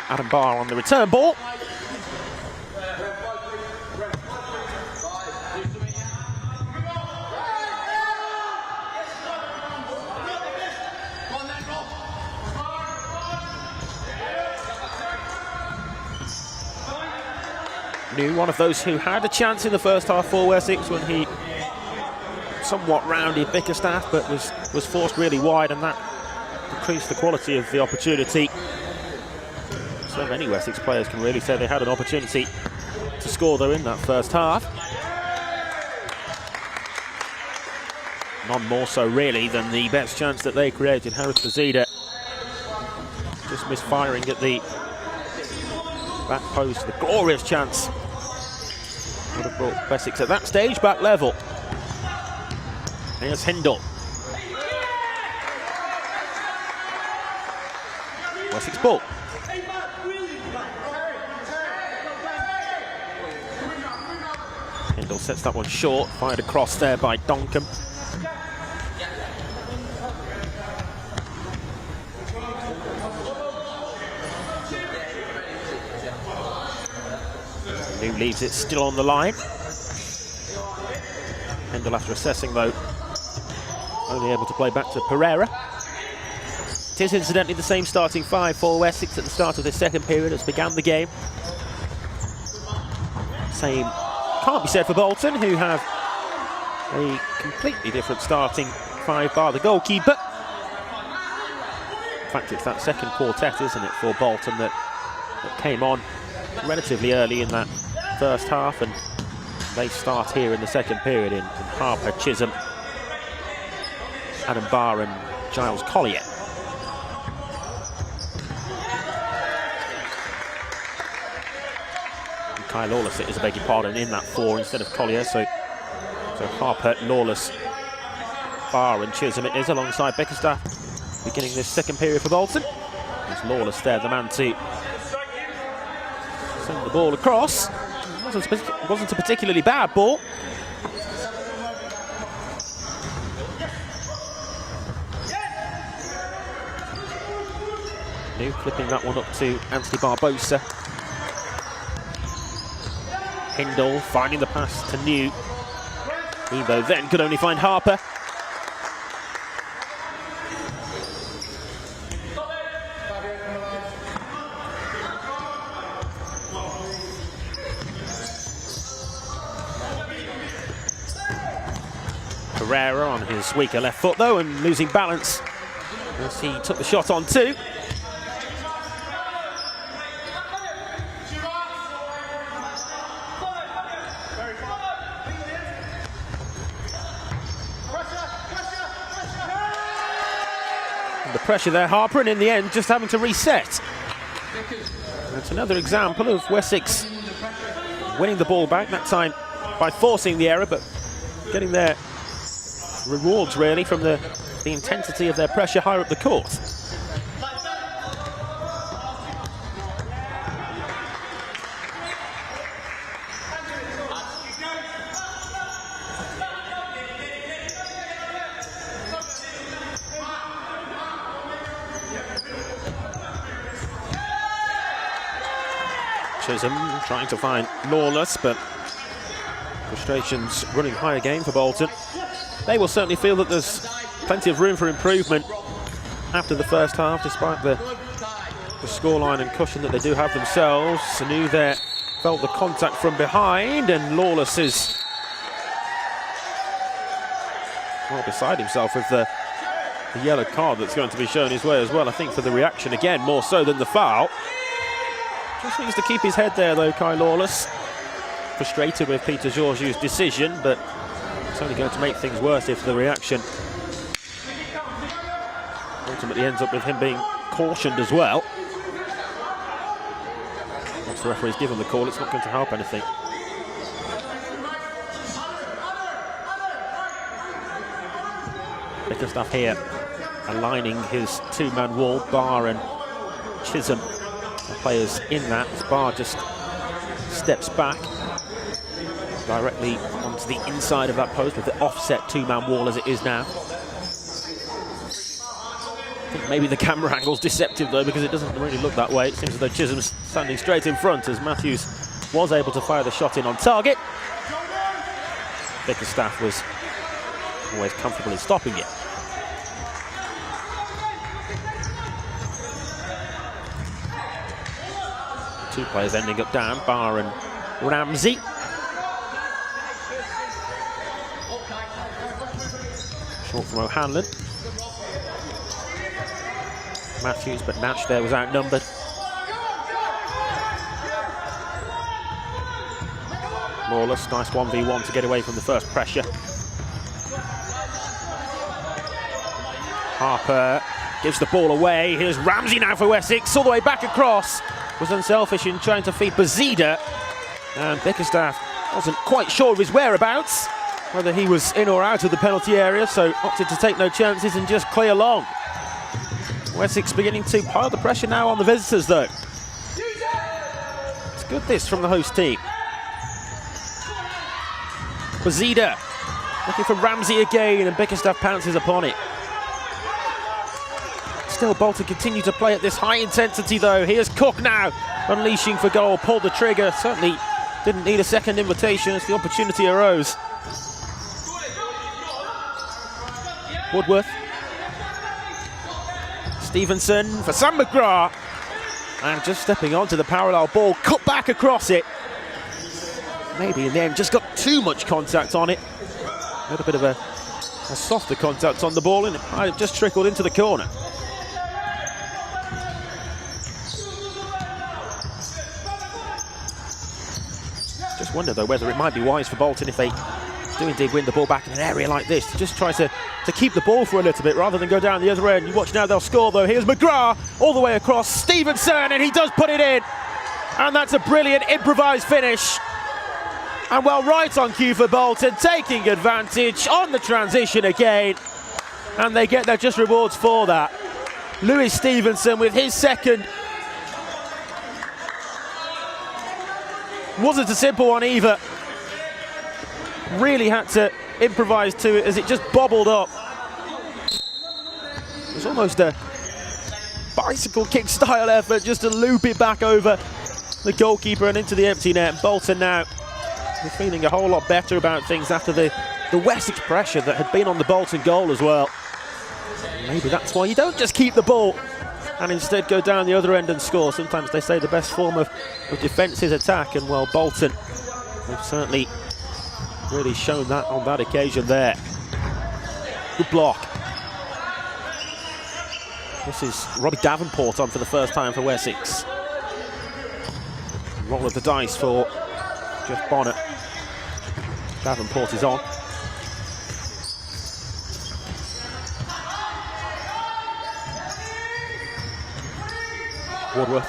Adam Barr on the return ball. New, one of those who had a chance in the first half for Wessex when he somewhat rounded Bickerstaff, but was forced really wide, and that decreased the quality of the opportunity. So many Wessex players can really say they had an opportunity to score though in that first half. None more so really than the best chance that they created. Harris Bazida just misfiring at the back post. The glorious chance would have brought Wessex at that stage back level. Here's Hindle. Wessex ball. Hindle sets that one short, fired across there by Donkham. New leaves it still on the line. Hindle, after assessing though, only able to play back to Pereira. It is incidentally the same starting five for Wessex at the start of this second period as began the game. Same can't be said for Bolton, who have a completely different starting five bar the goalkeeper. In fact, it's that second quartet, isn't it, for Bolton that came on relatively early in that first half, and they start here in the second period in Harper, Chisholm, Adam Barr and Giles Collier. And Kyle Lawless, it is, I beg your pardon, in that four instead of Collier. So Harper, Lawless, Barr and Chisholm it is alongside Bickerstaff beginning this second period for Bolton. There's Lawless there, the man to send the ball across. It wasn't a particularly bad ball. New clipping that one up to Anthony Barbosa. Hindle finding the pass to New. Evo then could only find Harper. Pereira on his weaker left foot though, and losing balance as he took the shot on two. And the pressure there, Harper, and in the end just having to reset. That's another example of Wessex winning the ball back, that time by forcing the error, but getting their rewards really from the intensity of their pressure higher up the court. Chisholm trying to find Lawless, but frustrations running high again for Bolton. They will certainly feel that there's plenty of room for improvement after the first half, despite the the scoreline and cushion that they do have themselves. Sanu there felt the contact from behind, and Lawless is well beside himself with the yellow card that's going to be shown his way as well. I think for the reaction again, more so than the foul. Just needs to keep his head there though, Kai Lawless. Frustrated with Peter Georgiou's decision, but it's only going to make things worse if the reaction ultimately ends up with him being cautioned as well. Once the referee's given the call, it's not going to help anything. Bickerstaff here aligning his two-man wall. Barr and Chisholm are players in that. Barr just steps back directly onto the inside of that post with the offset two-man wall as it is now. I think maybe the camera angle's deceptive though, because it doesn't really look that way. It seems as though Chisholm's standing straight in front as Matthews was able to fire the shot in on target. Bickerstaff was always comfortable in stopping it. Two players ending up down, Barr and Ramsey. Short from O'Hanlon. Matthews, but Nash there was outnumbered. Lawless, nice 1v1 to get away from the first pressure. Harper gives the ball away. Here's Ramsey now for Wessex, all the way back across. Was unselfish in trying to feed Bazida, and Bickerstaff wasn't quite sure of his whereabouts, whether he was in or out of the penalty area, so opted to take no chances and just clear long. Wessex beginning to pile the pressure now on the visitors though. It's good this from the host team. Bazida looking for Ramsey again, and Bickerstaff pounces upon it. Still, Bolton continue to play at this high intensity though. Here's Cook now, unleashing for goal, pulled the trigger. Certainly didn't need a second invitation as the opportunity arose. Woodworth. Stevenson for Sam McGrath. And just stepping onto the parallel ball, cut back across it. Maybe in the end just got too much contact on it. Had a bit of a softer contact on the ball, and it might have just trickled into the corner. Just wonder though whether it might be wise for Bolton, if they do indeed win the ball back in an area like this, to just try to keep the ball for a little bit rather than go down the other end. You watch now, they'll score though. Here's McGrath all the way across. Stevenson, and he does put it in. And that's a brilliant improvised finish. And well, right on cue for Bolton, taking advantage on the transition again. And they get their just rewards for that. Lewis Stevenson with his second. Wasn't a simple one either. Really had to improvise to it as it just bobbled up. It was almost a bicycle kick style effort just to loop it back over the goalkeeper and into the empty net. Bolton now feeling a whole lot better about things after the Wessex pressure that had been on the Bolton goal as well. Maybe that's why you don't just keep the ball and instead go down the other end and score. Sometimes they say the best form of defence is attack, and well, Bolton have certainly really shown that on that occasion there. Good block. This is Robbie Davenport on for the first time for Wessex. Roll of the dice for Jeff Bonnet. Davenport is on. Woodworth.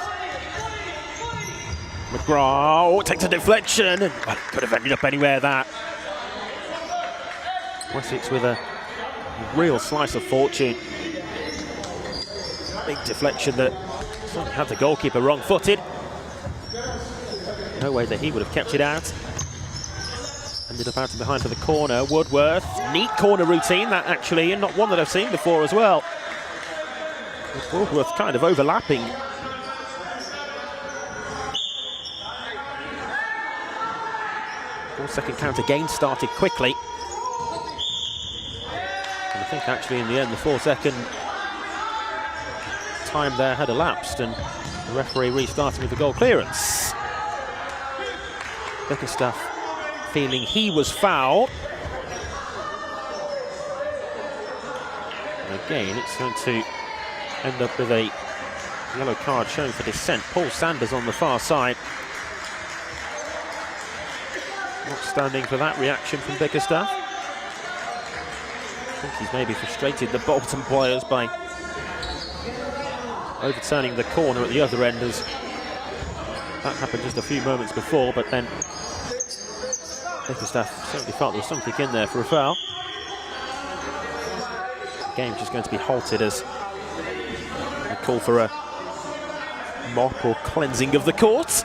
McGrath takes a deflection, and well, could have ended up anywhere that. Wessex with a real slice of fortune. Big deflection that certainly had the goalkeeper wrong-footed. No way that he would have kept it out. Ended up out and behind for the corner. Woodworth, neat corner routine that actually, and not one that I've seen before as well. With Woodworth kind of overlapping. Second counter gain started quickly. And I think actually in the end the 4-second time there had elapsed, and The referee restarting with the goal clearance. Bickerstaff feeling he was fouled. And again, it's going to end up with a yellow card shown for dissent. Paul Sanders on the far side. Not standing for that reaction from Bickerstaff. I think he's maybe frustrated the Bolton players by overturning the corner at the other end, as that happened just a few moments before, but then Bickerstaff certainly felt there was something in there for a foul. The game's just going to be halted as they call for a mop or cleansing of the court.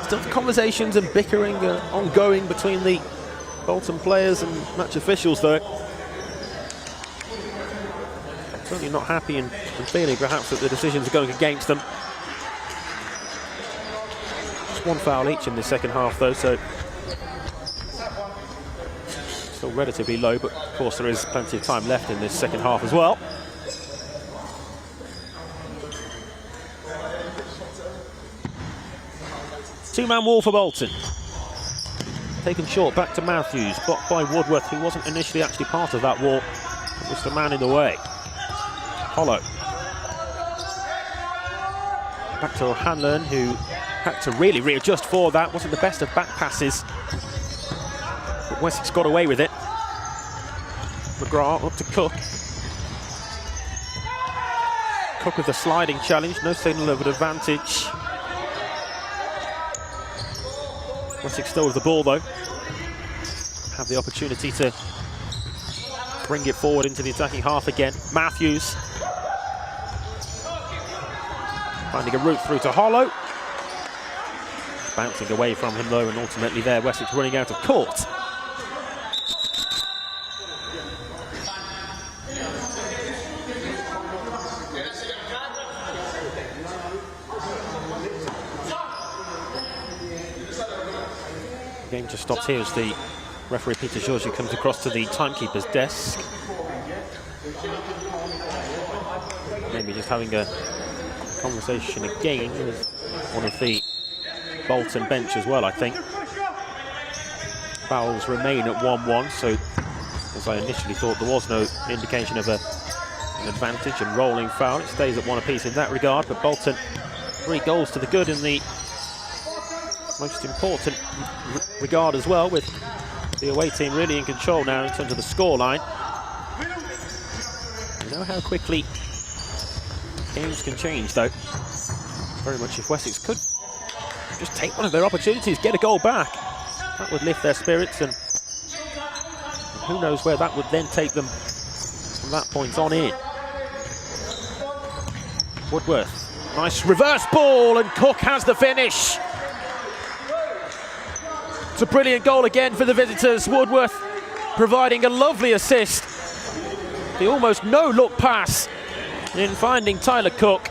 Still conversations and bickering ongoing between the Bolton players and match officials, though. Certainly not happy and feeling perhaps that the decisions are going against them. Just one foul each in the second half, though, so still relatively low, but of course there is plenty of time left in this second half as well. Two-man wall for Bolton. Taken short back to Matthews, blocked by Woodworth, who wasn't initially actually part of that wall. It was the man in the way. Hollow. Back to O'Hanlon, who had to really readjust for that. Wasn't the best of back passes, but Wessex got away with it. McGrath up to Cook. Cook with the sliding challenge, no signal of an advantage. Wessex still with the ball, though. Have the opportunity to bring it forward into the attacking half again. Matthews finding a route through to Hollow. Bouncing away from him, though, and ultimately there, Wessex running out of court. Game just stops here as the referee Peter Georgiou comes across to the timekeeper's desk. Maybe just having a conversation again with one of the Bolton bench as well, I think. Fouls remain at 1-1, so as I initially thought there was no indication of an advantage and rolling foul. It stays at one apiece in that regard, but Bolton 3 goals to the good in the most important regard as well, with the away team really in control now in terms of the scoreline. You know how quickly games can change, though. Very much if Wessex could just take one of their opportunities, get a goal back, that would lift their spirits, and who knows where that would then take them from that point on in. Woodworth, nice reverse ball, and Cook has the finish. It's a brilliant goal again for the visitors. Woodworth providing a lovely assist. The almost no-look pass in finding Tyler Cook.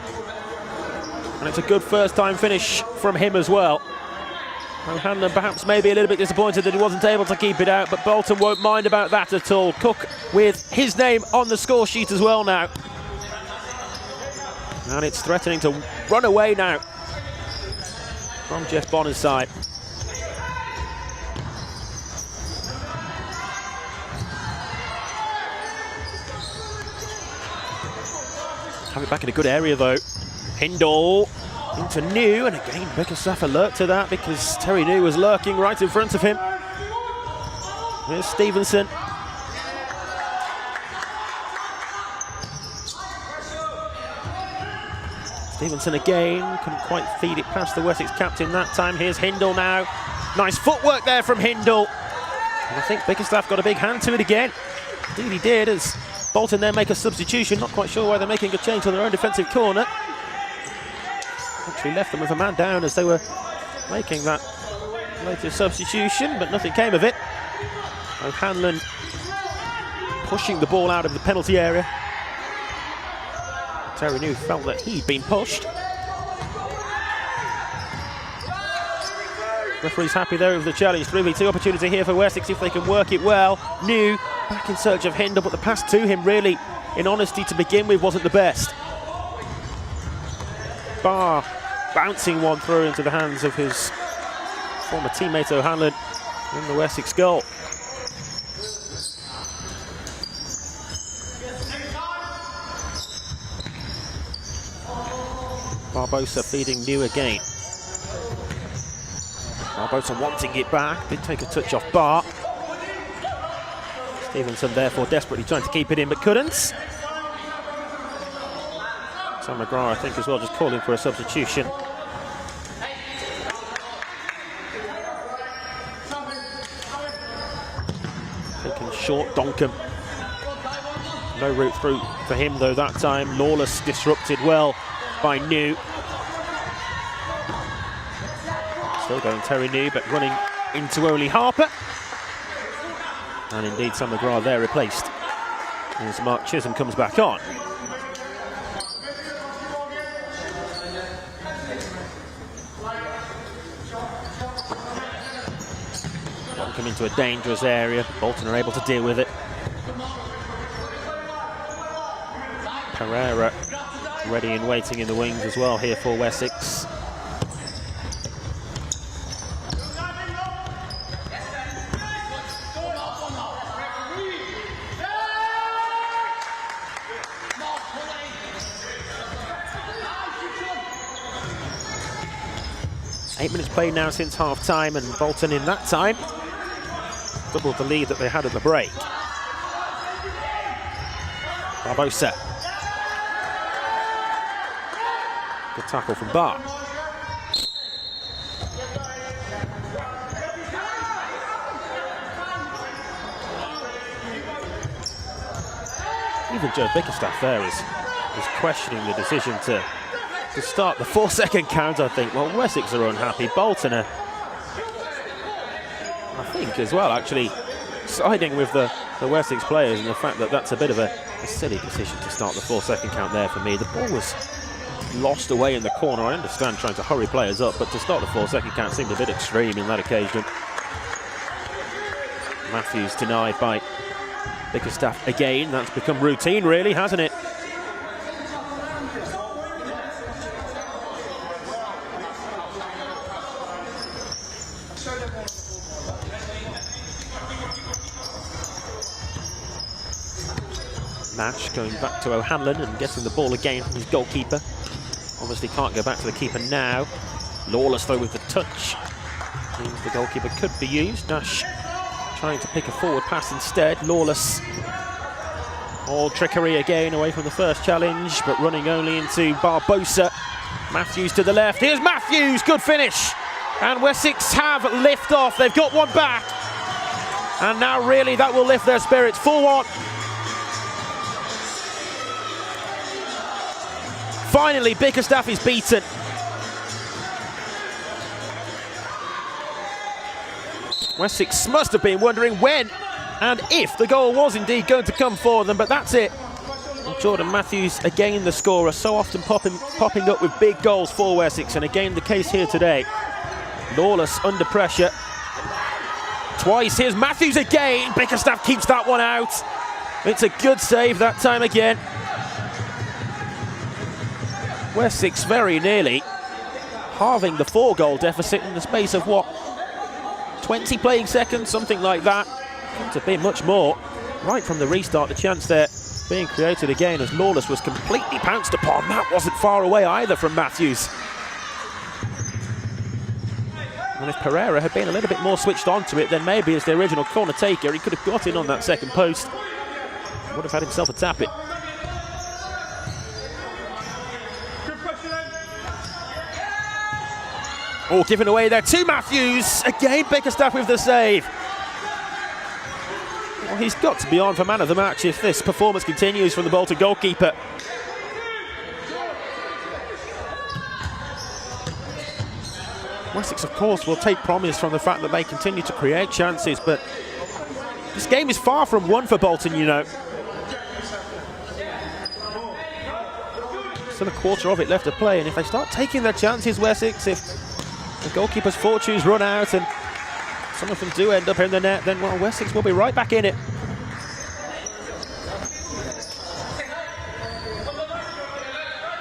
And it's a good first-time finish from him as well. O'Hanlon perhaps maybe a little bit disappointed that he wasn't able to keep it out, but Bolton won't mind about that at all. Cook with his name on the score sheet as well now. And it's threatening to run away now from Jeff Bonner's side. Have it back in a good area, though. Hindle into New, and again Bickerstaff alert to that because Terry New was lurking right in front of him. Here's Stevenson. Stevenson again, couldn't quite feed it past the Wessex captain that time. Here's Hindle now. Nice footwork there from Hindle. And I think Bickerstaff got a big hand to it again. Indeed he did, as Bolton then make a substitution. Not quite sure why they're making a change on their own defensive corner. Actually left them with a man down as they were making that latest substitution, but nothing came of it. O'Hanlon pushing the ball out of the penalty area. Terry New felt that he'd been pushed. Referee's happy there with the challenge. 3v2 opportunity here for Wessex if they can work it well. New back in search of Hinder, but the pass to him really, in honesty, to begin with, wasn't the best. Barr bouncing one through into the hands of his former teammate O'Hanlon in the Wessex goal. Barbosa feeding New again. Barbosa wanting it back, did take a touch off Barr. Stevenson therefore desperately trying to keep it in but couldn't. Sam McGrath, I think, as well, just calling for a substitution. Taking short, Donkham. No route through for him though that time. Lawless disrupted well by New. Still going Terry New, but running into only Harper. And indeed Sam McGrath there replaced as Mark Chisholm comes back on. Come into a dangerous area. Bolton are able to deal with it. Pereira ready and waiting in the wings as well here for Wessex. Eight minutes played now since half-time, and Bolton in that time doubled the lead that they had at the break. Barbosa. Good tackle from Barr. Even Joe Bickerstaff there is questioning the decision to start the 4-second count, I think. Well, Wessex are unhappy. Bolton are, I think, as well, actually siding with the Wessex players, and the fact that that's a bit of a silly decision to start the 4-second count there for me. The ball was lost away in the corner. I understand trying to hurry players up, but to start the 4-second count seemed a bit extreme in that occasion. Matthews denied by Bickerstaff again. That's become routine, really, hasn't it? Nash going back to O'Hanlon and getting the ball again from his goalkeeper. Obviously can't go back to the keeper now. Lawless though with the touch. Means the goalkeeper could be used. Nash trying to pick a forward pass instead. Lawless. All trickery again away from the first challenge, but running only into Barbosa. Matthews to the left. Here's Matthews. Good finish. And Wessex have lift off. They've got one back. And now really that will lift their spirits. 4-1. Finally, Bickerstaff is beaten. Wessex must have been wondering when and if the goal was indeed going to come for them, but that's it. And Jordan Matthews, again the scorer, so often popping up with big goals for Wessex, and again the case here today. Lawless under pressure. Twice, here's Matthews again. Bickerstaff keeps that one out. It's a good save that time again. Wessex very nearly halving the 4-goal deficit in the space of, what, 20 playing seconds, something like that. Couldn't have been much more. Right from the restart, the chance there being created again as Lawless was completely pounced upon. That wasn't far away either from Matthews. And if Pereira had been a little bit more switched on to it, then maybe as the original corner taker, he could have got in on that second post. Would have had himself a tap it. Oh, given away there to Matthews. Again, Bickerstaff with the save. Well, he's got to be on for man of the match if this performance continues from the Bolton goalkeeper. Wessex, of course, will take promise from the fact that they continue to create chances, but this game is far from won for Bolton, you know. Still a quarter of it left to play, and if they start taking their chances, Wessex, if the goalkeeper's fortunes run out and some of them do end up in the net, then well, Wessex will be right back in it.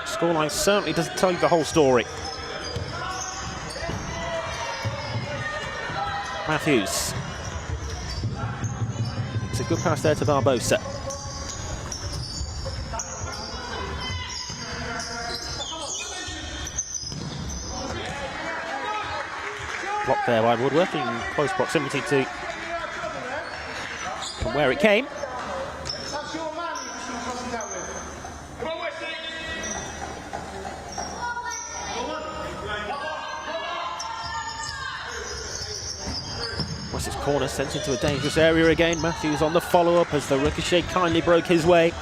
Scoreline certainly doesn't tell you the whole story. Matthews. It's a good pass there to Barbosa. Blocked there by Woodworth in close proximity to from where it came. Wessex corner sent into a dangerous area again. Matthews on the follow-up as the ricochet kindly broke his way.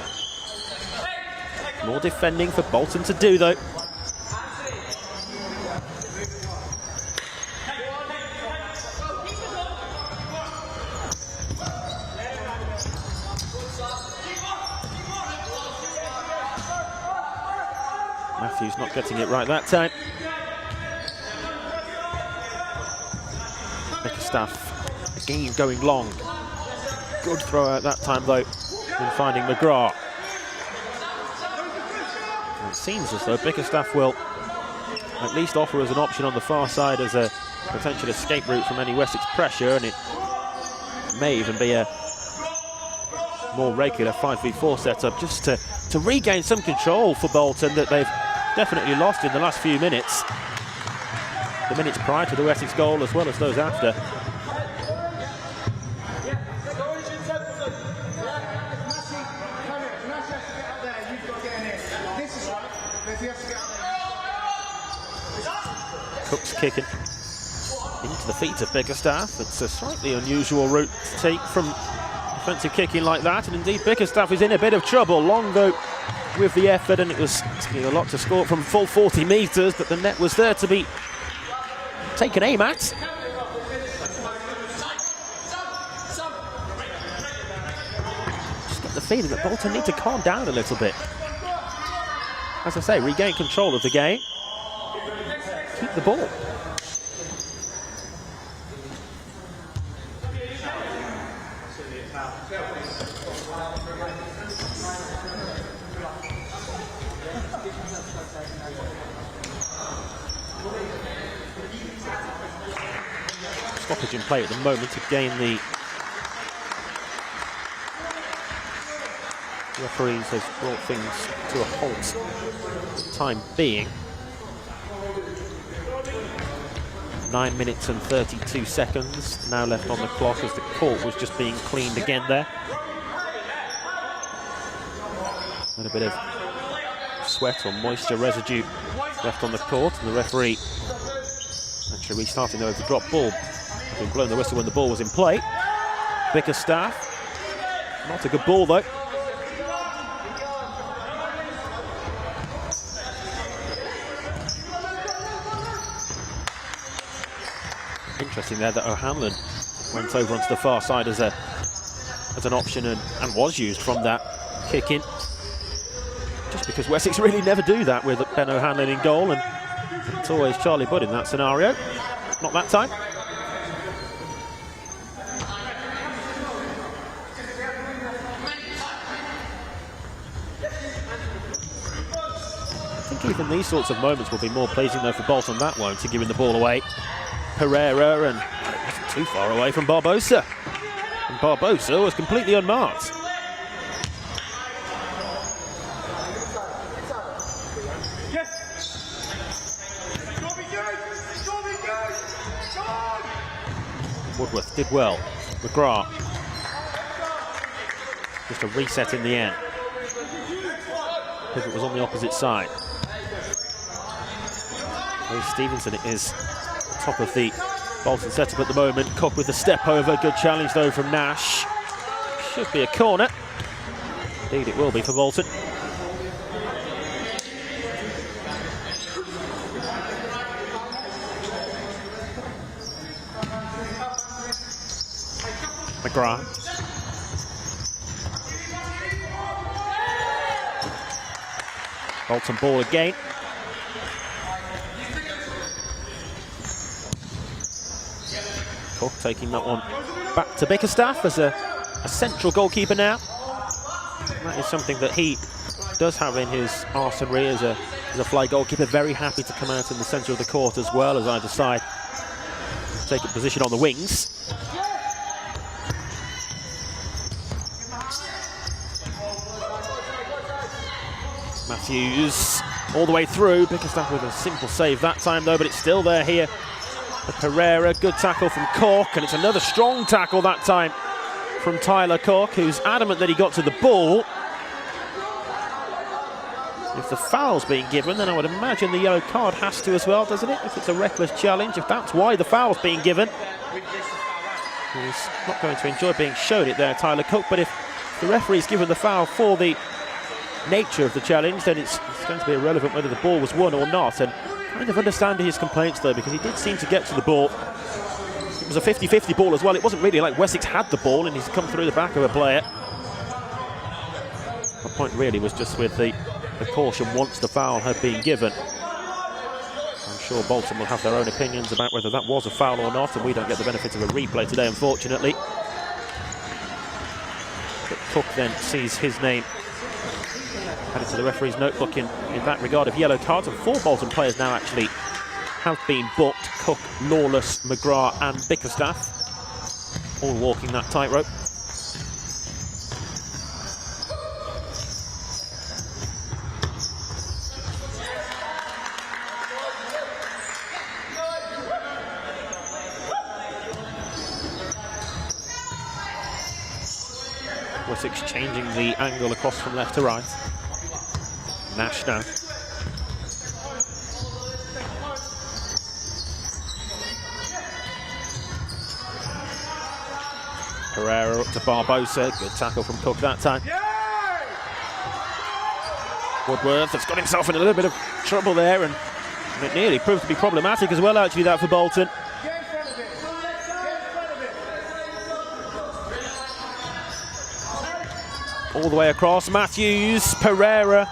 More defending for Bolton to do though. Matthews not getting it right that time. Bickerstaff again going long. Good throw out that time though in finding McGrath. And it seems as though Bickerstaff will at least offer us an option on the far side as a potential escape route from any Wessex pressure, and it may even be a more regular 5v4 setup just to regain some control for Bolton that they've definitely lost in the last few minutes. The minutes prior to the Wessex goal as well as those after. Cook's kicking into the feet of Bickerstaff. It's a slightly unusual route to take from defensive kicking like that, and indeed Bickerstaff is in a bit of trouble. Long though with the effort, and it was a lot to score from full 40 metres, but the net was there to be taken aim at. Just get the feeling that Bolton need to calm down a little bit. As I say, regain control of the game. Keep the ball. Stoppage in play at the moment to gain the referees has brought things to a halt for the time being. 9 minutes and 32 seconds now left on the clock as the court was just being cleaned again there. And a bit of sweat or moisture residue left on the court, and the referee actually restarting there with the drop ball. Having blown the whistle when the ball was in play. Bickerstaff, not a good ball though. Interesting there that O'Hanlon went over onto the far side as an option and was used from that kick in. Just because Wessex really never do that with Ben O'Hanlon in goal, and it's always Charlie Budd in that scenario. Not that time. I think even these sorts of moments will be more pleasing though for Bolton. That won't, to giving the ball away. Pereira, and it wasn't too far away from Barbosa. And Barbosa was completely unmarked. Woodworth did well. McGrath. Just a reset in the end. Pivot was on the opposite side. Ray Stevenson is top of the Bolton setup at the moment. Cook with the step over. Good challenge though from Nash. Should be a corner. Indeed it will be for Bolton. McGrath. Bolton ball again. Cook taking that one back to Bickerstaff as a central goalkeeper now. And that is something that he does have in his arsenal as a fly goalkeeper. Very happy to come out in the centre of the court as well as either side take a position on the wings. Matthews all the way through. Bickerstaff with a simple save that time though, but it's still there here. Pereira, good tackle from Cook, and it's another strong tackle that time from Tyler Cook, who's adamant that he got to the ball. If the foul's being given, then I would imagine the yellow card has to as well, doesn't it? If it's a reckless challenge, if that's why the foul's being given. He's not going to enjoy being shown it there, Tyler Cook, but if the referee's given the foul for the nature of the challenge, then it's going to be irrelevant whether the ball was won or not. And kind of understand his complaints though, because he did seem to get to the ball. It was a 50-50 ball as well. It wasn't really like Wessex had the ball and he's come through the back of a player. The point really was just with the caution once the foul had been given. I'm sure Bolton will have their own opinions about whether that was a foul or not, and we don't get the benefit of a replay today, unfortunately. But Cook then sees his name added to the referee's notebook in that regard of yellow cards, and 4 Bolton players now actually have been booked. Cook, Lawless, McGrath and Bickerstaff, all walking that tightrope. Wessex changing the angle across from left to right. Nash now. Pereira up to Barbosa. Good tackle from Cook that time. Woodworth has got himself in a little bit of trouble there, and it nearly proved to be problematic as well, actually, that for Bolton. All the way across. Matthews, Pereira.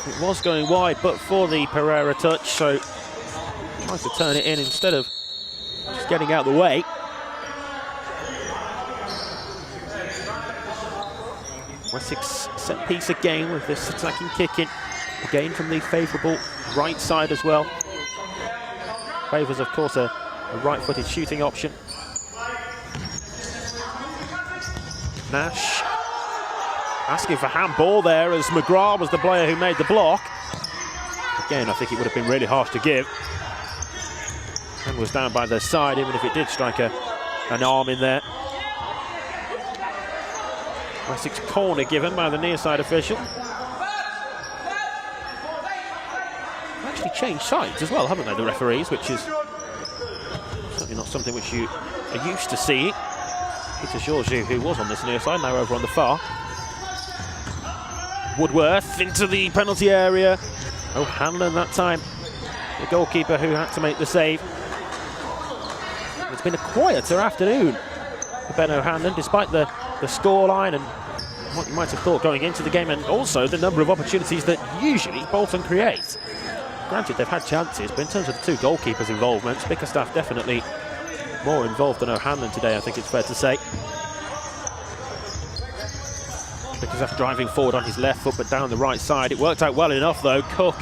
It was going wide, but for the Pereira touch, so tries to turn it in instead of just getting out of the way. Wessex set piece again with this attacking kick-in. Again from the favourable right side as well. Favours, of course, a right-footed shooting option. Nash asking for handball there, as McGrath was the player who made the block. Again, I think it would have been really harsh to give. And was down by their side, even if it did strike an arm in there. Wessex corner given by the near side official. Actually changed sides as well, haven't they, the referees, which is certainly not something which you are used to seeing. Peter Georgiou, who was on this near side, now over on the far. Woodworth into the penalty area. O'Hanlon that time, the goalkeeper who had to make the save. It's been a quieter afternoon for Ben O'Hanlon, despite the scoreline and what you might have thought going into the game, and also the number of opportunities that usually Bolton create. Granted, they've had chances, but in terms of the 2 goalkeepers' involvements, Bickerstaff definitely more involved than O'Hanlon today, I think it's fair to say. Bickerstaff driving forward on his left foot, but down the right side. It worked out well enough, though. Cook,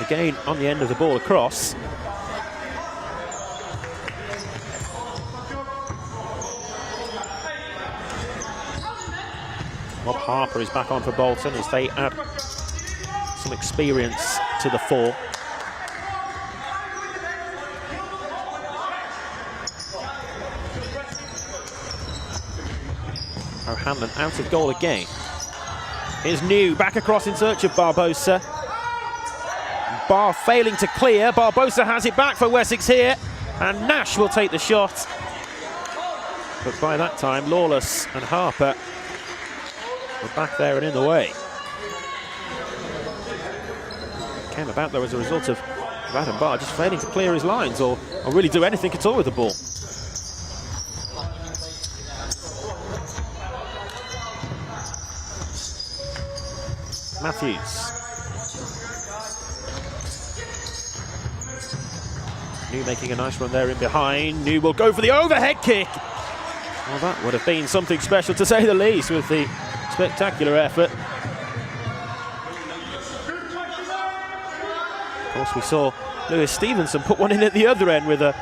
again, on the end of the ball across. Rob Harper is back on for Bolton as they add some experience to the fore. O'Hanlon out of goal again. Here's New back across in search of Barbosa. Bar failing to clear. Barbosa has it back for Wessex here, and Nash will take the shot. But by that time, Lawless and Harper were back there and in the way. It came about though as a result of Adam Barr just failing to clear his lines or really do anything at all with the ball. Matthews. New making a nice run there in behind. New will go for the overhead kick. Well, that would have been something special to say the least with the spectacular effort. Of course, we saw Lewis Stevenson put one in at the other end with an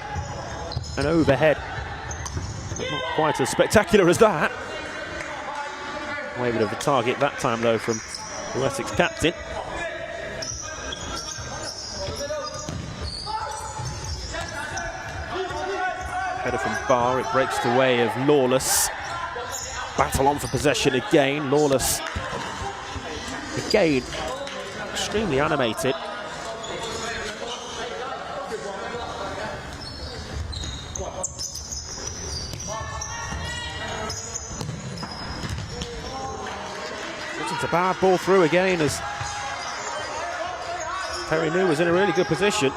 overhead. But not quite as spectacular as that. Way of the target that time, though, from the Wessex captain. Header from Barr, it breaks the way of Lawless. Battle on for possession again. Lawless, again, extremely animated. It's a bad ball through again as Terry New was in a really good position.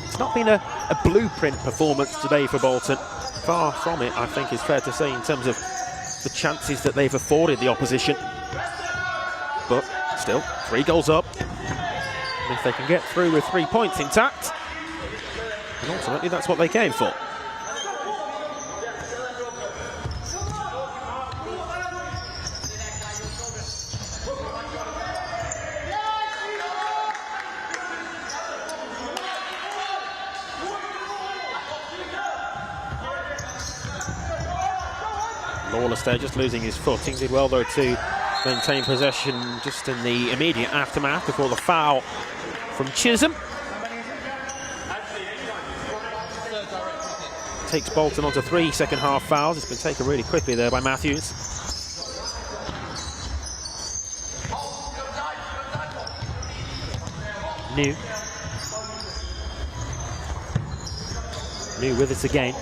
It's not been a blueprint performance today for Bolton. Far from it, I think is fair to say, in terms of the chances that they've afforded the opposition. But still, 3 goals up. And if they can get through with 3 points intact, and ultimately that's what they came for. Lawless there, just losing his footing. Did well, though, to maintain possession just in the immediate aftermath before the foul from Chisholm. Takes Bolton onto 3 second-half fouls. It's been taken really quickly there by Matthews. New with it again.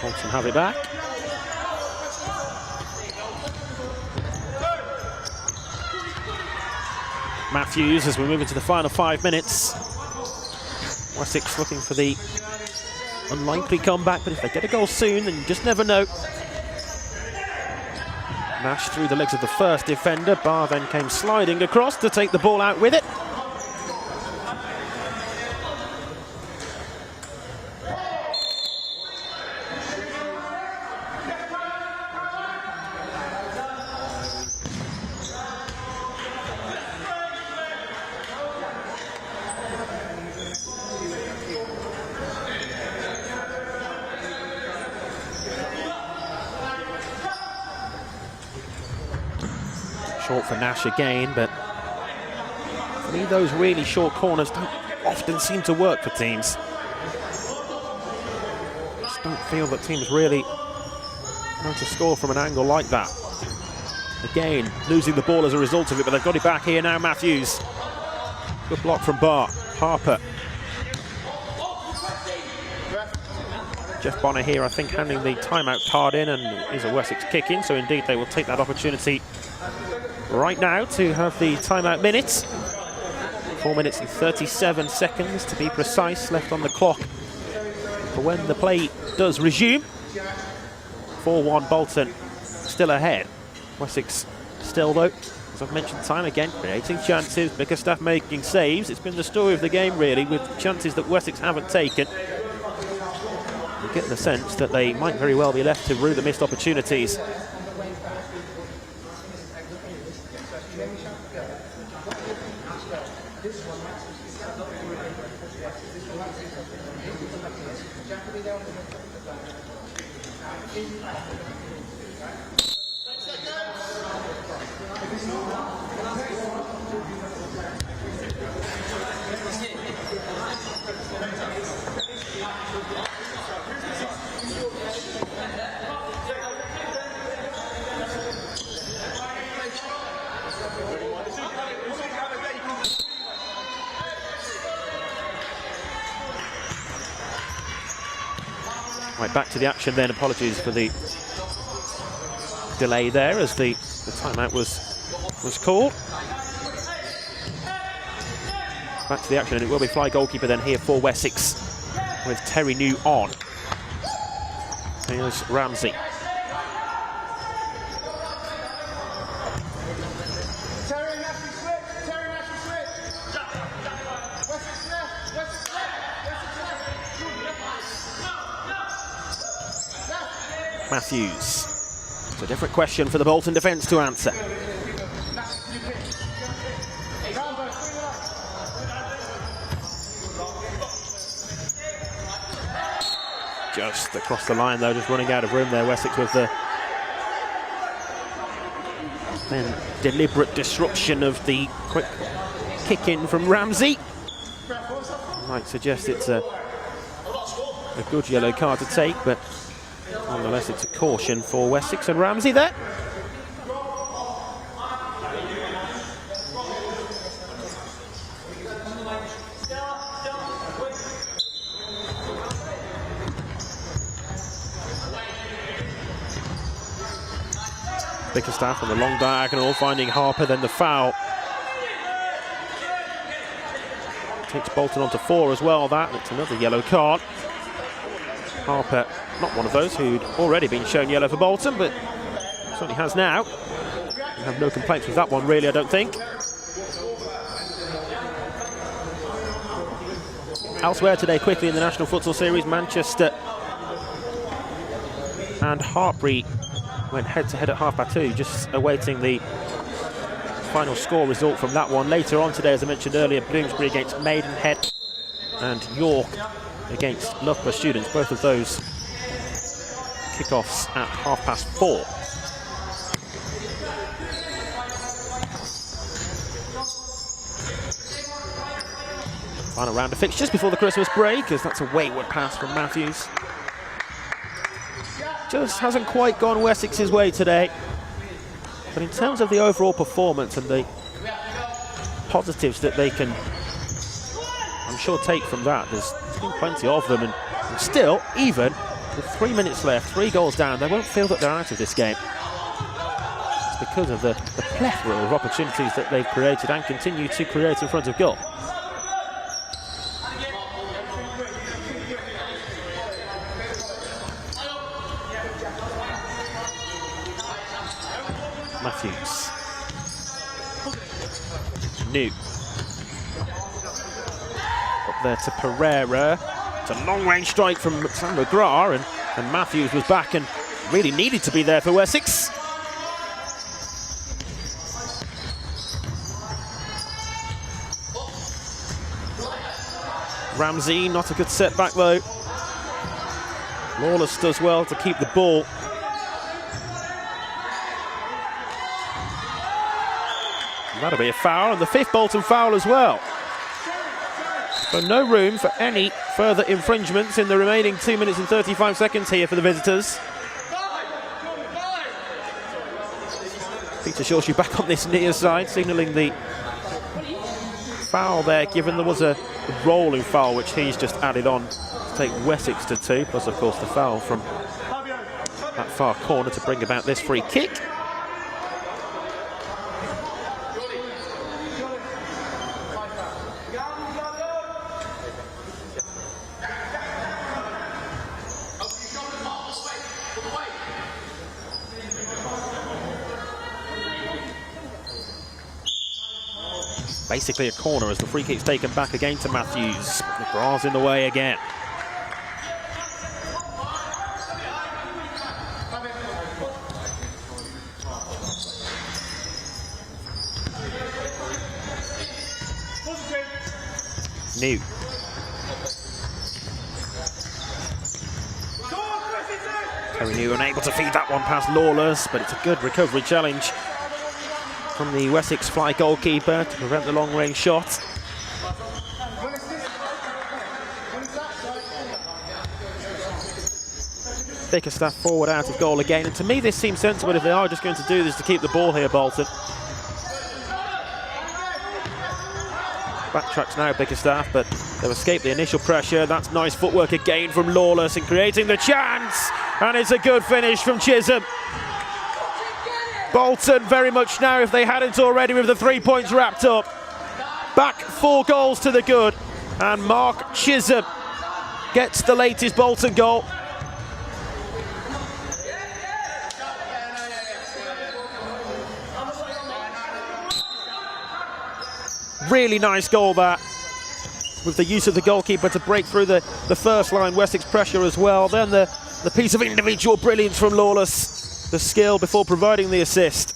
Bolton have it back. Matthews as we move into the final 5 minutes. Wessex looking for the unlikely comeback, but if they get a goal soon, then you just never know. Nash through the legs of the first defender. Barr then came sliding across to take the ball out with it. Short for Nash again, but for me those really short corners don't often seem to work for teams. Just don't feel that teams really know to score from an angle like that. Again, losing the ball as a result of it, but they've got it back here now, Matthews. Good block from Barr. Harper. Jeff Bonner here, I think, handing the timeout card in, and is a Wessex kick-in, so indeed they will take that opportunity right now to have the timeout minutes. 4 minutes and 37 seconds to be precise left on the clock for when the play does resume. 4-1 Bolton still ahead. Wessex still, though, as I've mentioned time again, creating chances, Bickerstaff making saves. It's been the story of the game, really, with chances that Wessex haven't taken. You get the sense that they might very well be left to rue the missed opportunities. Right, back to the action then. Apologies for the delay there as the timeout was called. Back to the action, and it will be fly goalkeeper then here for Wessex with Terry New on. Here's Ramsey. Matthews. It's a different question for the Bolton defence to answer. Just across the line though, just running out of room there, Wessex, with the then deliberate disruption of the quick kick in from Ramsey. Might suggest it's a good yellow card to take, but nonetheless it's a caution for Wessex and Ramsey there. Bickerstaff on the long diagonal, finding Harper, then the foul. Takes Bolton on to 4 as well, that, and it's another yellow card. Harper, not one of those who'd already been shown yellow for Bolton, but certainly has now. I have no complaints with that one, really, I don't think. Elsewhere today, quickly in the National Futsal Series, Manchester and Hartpury went head-to-head at 2:30, just awaiting the final score result from that one. Later on today, as I mentioned earlier, Bloomsbury against Maidenhead and York against Loughborough Students. Both of those kick-offs at 4:30. Final round of fixtures before the Christmas break, as that's a wayward pass from Matthews. Just hasn't quite gone Wessex's way today. But in terms of the overall performance and the positives that they can, I'm sure, take from that, there's been plenty of them, and still, even with 3 minutes left, 3 goals down, they won't feel that they're out of this game. It's because of the plethora of opportunities that they've created and continue to create in front of goal. Matthews. New. Up there to Pereira. It's a long-range strike from Sam McGrath, and Matthews was back and really needed to be there for Wessex. Ramsey, not a good setback though. Lawless does well to keep the ball. That'll be a foul, and the 5th Bolton foul as well. So no room for any further infringements in the remaining 2 minutes and 35 seconds here for the visitors. Peter Shawshu back on this near side, signalling the foul there, given there was a rolling foul which he's just added on to take Wessex to 2, plus of course the foul from that far corner to bring about this free kick. Basically a corner as the free kick's taken back again to Matthews. McGrath's in the way again. New. Terry New unable to feed that one past Lawless, but it's a good recovery challenge from the Wessex fly goalkeeper to prevent the long-range shot. Bickerstaff forward out of goal again, and to me this seems sensible if they are just going to do this to keep the ball here, Bolton. Backtracks now, Bickerstaff, but they've escaped the initial pressure. That's nice footwork again from Lawless in creating the chance, and it's a good finish from Chisholm. Bolton very much now, if they hadn't already, with the 3 points wrapped up. Back 4 goals to the good, and Mark Chisholm gets the latest Bolton goal. Really nice goal that, with the use of the goalkeeper to break through the first line Wessex pressure as well. Then the The piece of individual brilliance from Lawless, the skill before providing the assist.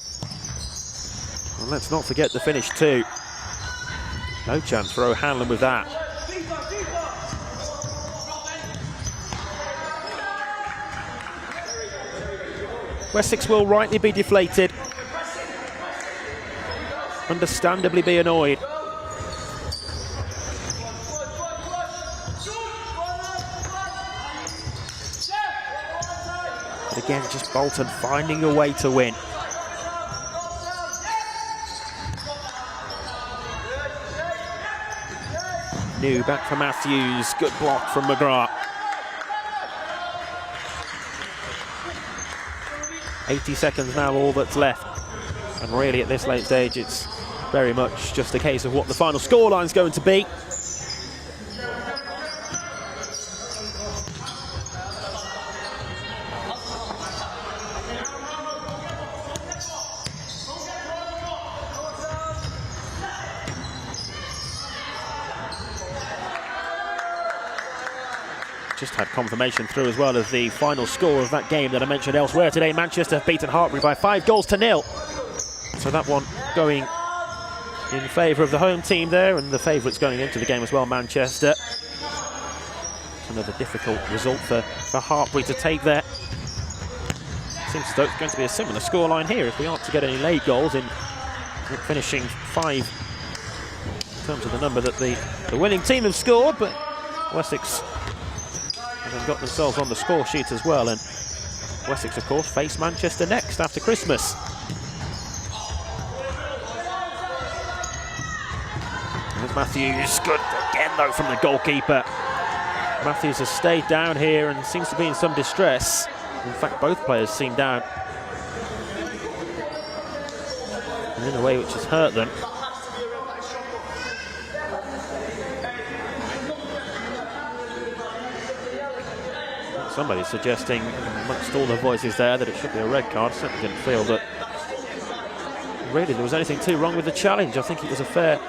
And let's not forget the finish too. No chance for O'Hanlon with that. Wessex will rightly be deflated. Understandably be annoyed. But again, just Bolton finding a way to win. New back for Matthews, good block from McGrath. 80 seconds now, all that's left. And really at this late stage, it's very much just a case of what the final scoreline's going to be. Just had confirmation through as well of the final score of that game that I mentioned elsewhere today. Manchester have beaten Hartpury by 5-0. So that one going in favour of the home team there, and the favourites going into the game as well, Manchester. Another difficult result for Hartpury to take there. Seems as though it's going to be a similar scoreline here if we aren't to get any late goals in finishing 5 in terms of the number that the winning team have scored, but Wessex have got themselves on the score sheet as well, and Wessex of course face Manchester next after Christmas. There's Matthews, good again though from the goalkeeper. Matthews has stayed down here and seems to be in some distress. In fact, both players seem down, and in a way which has hurt them. Somebody suggesting amongst all the voices there that it should be a red card. Certainly didn't feel that really there was anything too wrong with the challenge. I think it was a fair,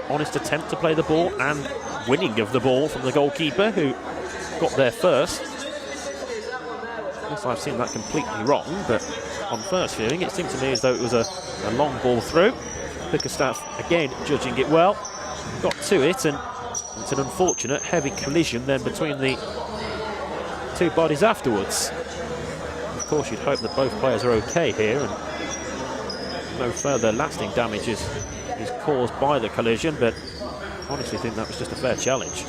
honest attempt to play the ball and winning of the ball from the goalkeeper who got there first. Yes, I've seen that completely wrong, but on first viewing it seemed to me as though it was a long ball through. Bickerstaff again judging it well, got to it, and it's an unfortunate heavy collision then between the two bodies afterwards. Of course you'd hope that both players are okay here and no further lasting damage is caused by the collision, but I honestly think that was just a fair challenge.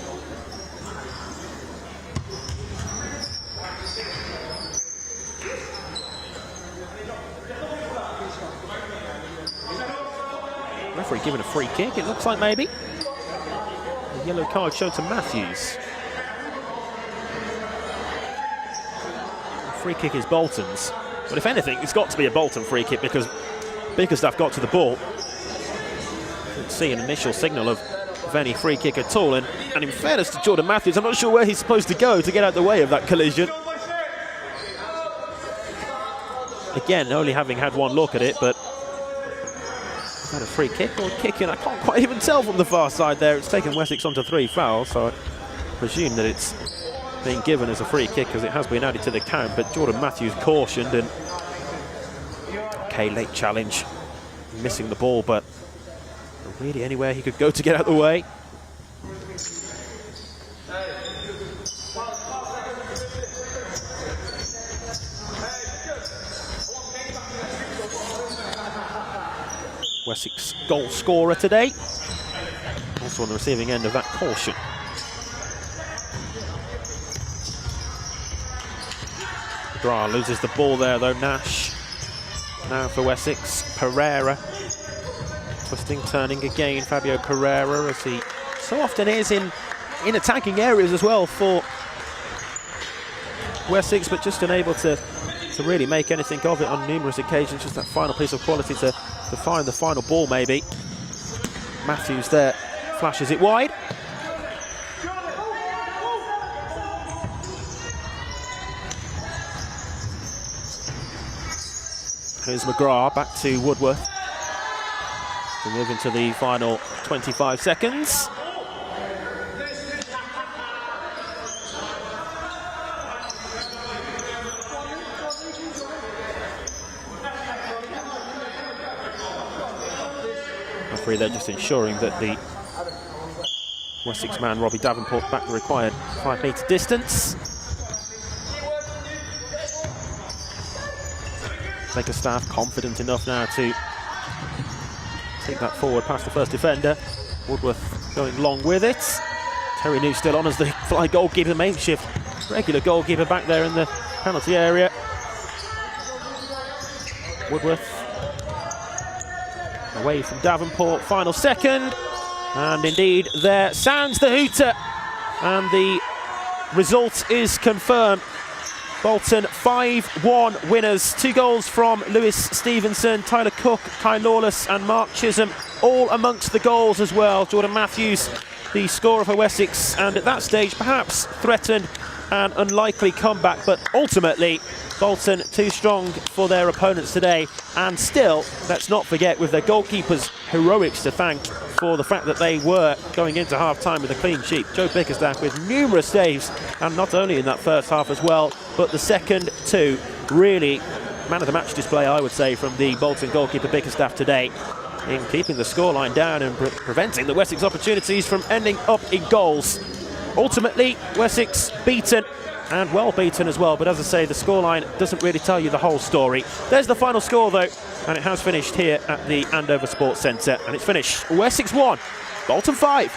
Referee giving a free kick, it looks like maybe. A yellow card shown to Matthews. Free kick is Bolton's, but if anything, it's got to be a Bolton free kick because Bickerstaff got to the ball. Didn't see an initial signal of any free kick at all, and in fairness to Jordan Matthews, I'm not sure where he's supposed to go to get out of the way of that collision. Again, only having had one look at it, but is that a free kick or a kick in? I can't quite even tell from the far side there. It's taken Wessex onto 3 fouls, so I presume that it's being given as a free kick because it has been added to the count, but Jordan Matthews cautioned, and okay, late challenge, missing the ball, but really anywhere he could go to get out of the way. Wessex goal scorer today, also on the receiving end of that caution. McGrath loses the ball there though, Nash. Now for Wessex, Pereira. Twisting, turning again, Fabio Pereira, as he so often is in attacking areas as well for Wessex, but just unable to really make anything of it on numerous occasions. Just that final piece of quality to find the final ball maybe. Matthews there flashes it wide. Here's McGrath, back to Woodworth. We move into the final 25 seconds. referee there just ensuring that the Wessex man Robbie Davenport back the required 5-metre distance. Bickerstaff confident enough now to take that forward past the first defender. Woodworth going long with it. Terry New still on as the fly goalkeeper, makeshift regular goalkeeper back there in the penalty area. Woodworth away from Davenport, final second, and indeed there sounds the hooter, and the result is confirmed. Bolton 5-1 winners. 2 goals from Lewis Stevenson, Tyler Cook, Kai Lawless and Mark Chisholm, all amongst the goals as well. Jordan Matthews, the scorer for Wessex, and at that stage perhaps threatened an unlikely comeback, but ultimately Bolton too strong for their opponents today, and still, let's not forget, with their goalkeepers' heroics to thank for the fact that they were going into half-time with a clean sheet. Joe Bickerstaff with numerous saves, and not only in that first half as well, but the second two. Really man of the match display, I would say, from the Bolton goalkeeper Bickerstaff today, in keeping the scoreline down and preventing the Wessex opportunities from ending up in goals. Ultimately, Wessex beaten, and well beaten as well, but as I say, the scoreline doesn't really tell you the whole story. There's the final score though, and it has finished here at the Andover Sports Centre, and it's finished Wessex 1, Bolton 5.